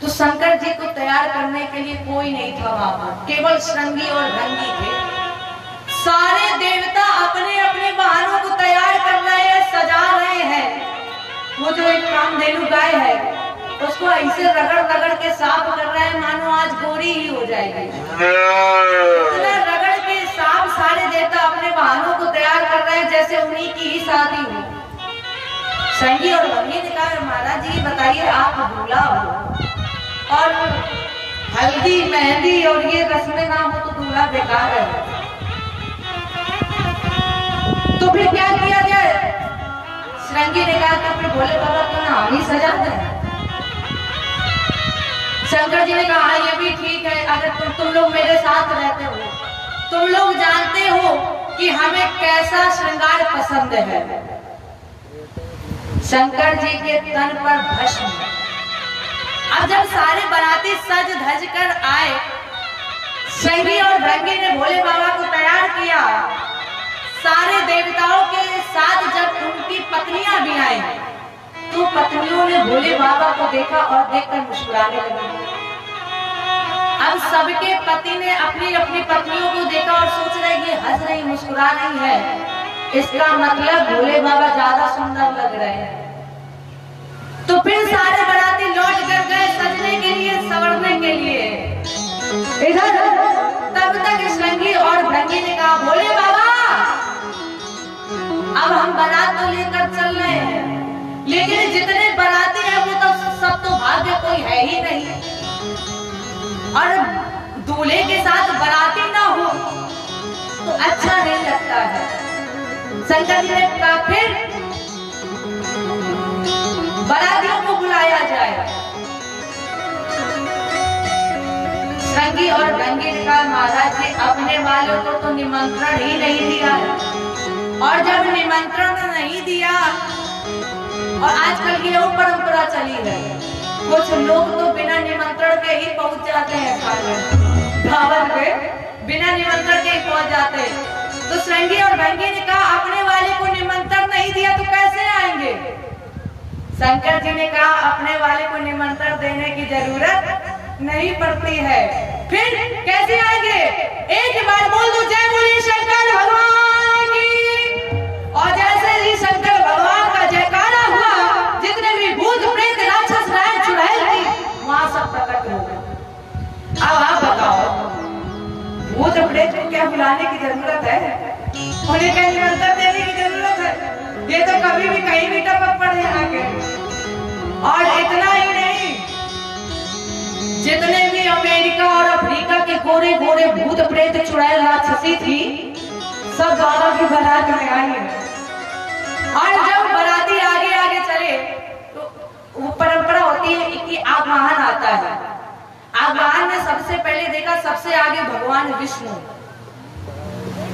Speaker 2: तो शंकर जी को तैयार करने के लिए कोई नहीं था वहां पर, केवल श्रृंगी और भृंगी थे। सारे देवता अपने अपने वाहनों को तैयार कर रहे हैं, सजा रहे हैं। वो जो एक कामधेनु गाय है, उसको ऐसे रगड़ के साफ कर रहे हैं मानो आज गोरी ही हो जाएगी। इतना रगड़ के साफ सारे देवता अपने वाहनों को तैयार कर रहे हैं जैसे उन्हीं की ही शादी हो। संगी और भंगी ने कहा महाराज जी बताइए, आप दूल्हा हो और हल्दी मेहंदी और ये रस्में ना हो तो दूल्हा बेकार है। तो फिर क्या किया जाए? श्रृंगी ने कहा तो फिर भोले बाबा को ना हम ही सजा दें। शंकर जी ने कहा हाँ ये भी ठीक है, अगर तुम लोग मेरे साथ रहते हो, तुम लोग जानते हो कि हमें कैसा श्रृंगार पसंद है। शंकर जी के तन पर भस्म। अब जब सारे बाराती सज धज कर आए, श्रृंगी और भृंगी ने भोले बाबा को तैयार किया। सारे देवताओं के साथ जब उनकी पत्नियां भी आई तो पत्नियों ने भोले बाबा को देखा और देखकर मुस्कुराने लगी। अब सबके पति ने अपनी अपनी पत्नियों को देखा और सोच रहे ये हंस रही मुस्कुरा रही है, इसका मतलब भोले बाबा ज्यादा सुंदर लग रहे हैं। तो फिर सारे बाराती लौट कर गए सजने के लिए, संवरने के लिए। इधर तब तक श्रृंगी और भृंगी ने कहा भोले बाबा अब हम बारात तो लेकर चल रहे हैं, लेकिन जितने बाराती हैं वो तो सब तो भाग्य कोई है ही नहीं, और दूल्हे के साथ बाराती ना हो तो अच्छा नहीं लगता है। शंकर जी ने कहा फिर बारातियों को बुलाया जाए। श्रृंगी और भृंगी ने कहा महाराज जी अपने वालों को तो निमंत्रण ही नहीं दिया, और जब निमंत्रण नहीं दिया, और आजकल की वो परंपरा चली है, कुछ लोग तो बिना निमंत्रण के ही पहुंच जाते हैं खाने दावत पे, बिना निमंत्रण के ही पहुंच जाते हैं। तो श्रृंगी और भृंगी ने कहा अपने वाले को निमंत्रण नहीं दिया तो कैसे आएंगे। शंकर जी ने कहा अपने वाले को निमंत्रण देने की जरूरत नहीं पड़ती है, फिर कैसे आएंगे। एक बार बोल दो जय बोलिए शंकर भगवान की। और जैसे ही शंकर भगवान का जयकारा हुआ, जितने भी भूत प्रेत राक्षस राय चुड़ैल थी वहां सब प्रकट हो गए। अब आप बताओ भूत प्रेत को क्या बुलाने की जरूरत है, उन्हें क्या निमंत्रण देने की जरूरत है। ये तो कभी भी कहीं भी टपक पड़े आके। और इतना ही नहीं, जितने भी अमेरिका और अफ्रीका के गोरे गोरे भूत प्रेत चुड़ैल राक्षसी थी सब बाबा की बारात में आई है। और जब बाराती आगे आगे चले तो वो परंपरा होती है कि आगमन आता है। आगमन में सबसे पहले देखा सबसे आगे भगवान विष्णु।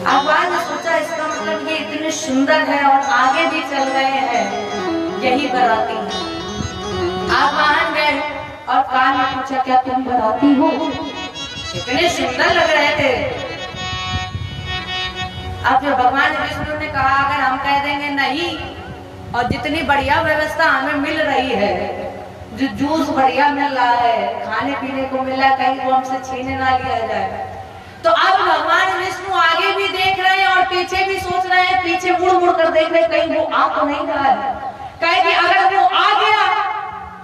Speaker 2: आगमन ने सोचा इसका मतलब ये इतने सुंदर है और आगे भी चल रहे हैं, यही बाराती है। आगमन गए और कान में पूछा क्या तुम बाराती हो, इतने सुंदर लग रहे थे। अब जो भगवान विष्णु ने कहा अगर हम कह देंगे नहीं, और जितनी बढ़िया व्यवस्था हमें मिल रही है, जो जूस बढ़िया मिल रहा है, खाने पीने को मिल रहा है, कहीं वो हमसे छीने ना लिया जाए। तो अब भगवान विष्णु आगे भी देख रहे हैं और पीछे भी सोच रहे हैं, पीछे मुड़ मुड़ कर देख रहे हैं कहीं वो आ तो नहीं रहा है। कहे कि अगर वो आ गया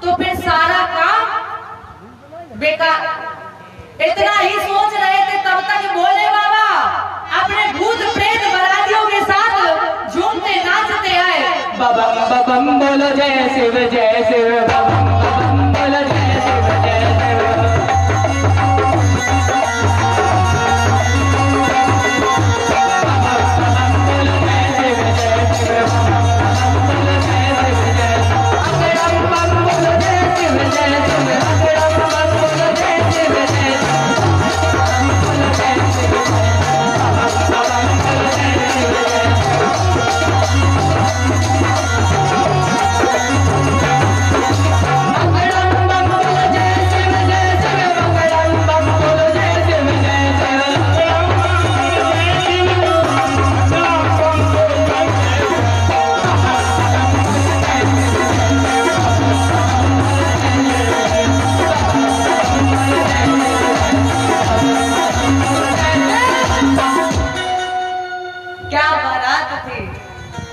Speaker 2: तो फिर सारा काम बेकार। इतना ही सोच रहे थे तब तक भोले बाबा अपने भूत प्रेत बारातियों के साथ झूमते नाचते आए।
Speaker 3: बाबा बम बोलो जय शिव जय शिव, बाबा बम बोलो जय शिव जय शिव।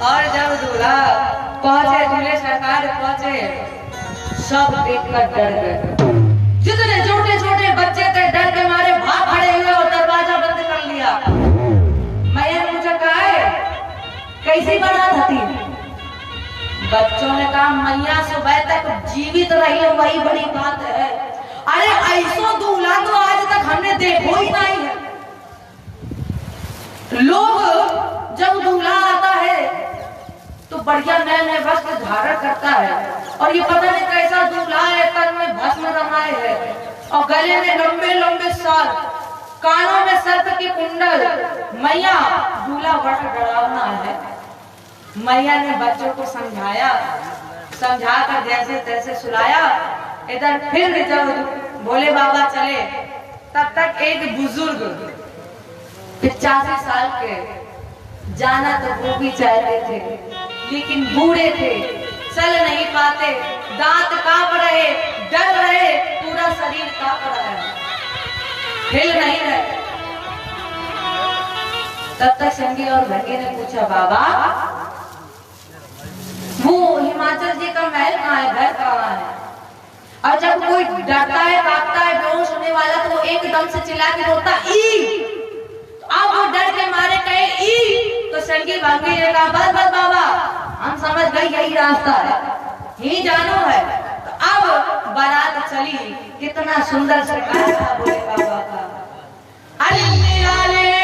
Speaker 2: और जब दूल्हा पहुंचे, दूल्हे सरकार पहुंचे, सब देखकर डर गए। जितने छोटे छोटे बच्चे थे डर के मारे भाग खड़े हुए और दरवाजा बंद कर लिया। मैंने पूछा कहा है कैसी बारात थी। बच्चों ने कहा मैया सुबह तक जीवित रही है वही बड़ी बात है। अरे ऐसा दूल्हा तो आज तक हमने देखो ही नहीं है। लोग जब दूल्हा आता है तो बढ़िया नए नए वस्त्र धारण करता है और ये पता नहीं कैसा दूल्हा है, तन में भस्म रमाए है और गले में लंबे लंबे साल, कानों में सर्प की कुंडल। मैया दूल्हा बड़ा डरावना है। मैया ने बच्चों को समझाया, समझाकर जैसे तैसे सुलाया। इधर फिर जब भोले बाबा चले तब तक एक बुजुर्ग 85 साल के, जाना तो वो भी चाहते थे लेकिन बूढ़े थे, चल नहीं पाते, दांत कांप रहे, डर रहे, पूरा शरीर कांप रहा है, हिल नहीं रहे। तब तक संगी और भंगी ने पूछा, बाबा वो हिमाचल जी का महल कहाँ है, घर कहाँ है? और जब कोई डरता है, कांपता है, बेहोश होने वाला तो वो एकदम से चिल्ला के रोता ई। अब वो डर के मारे कहे ई, तो संगी भागी ने कहा बस बस बाबा हम समझ गए यही रास्ता है, ही जानो है। तो अब बारात चली, कितना सुंदर सरकार था भोले बाबा का। अरे निराले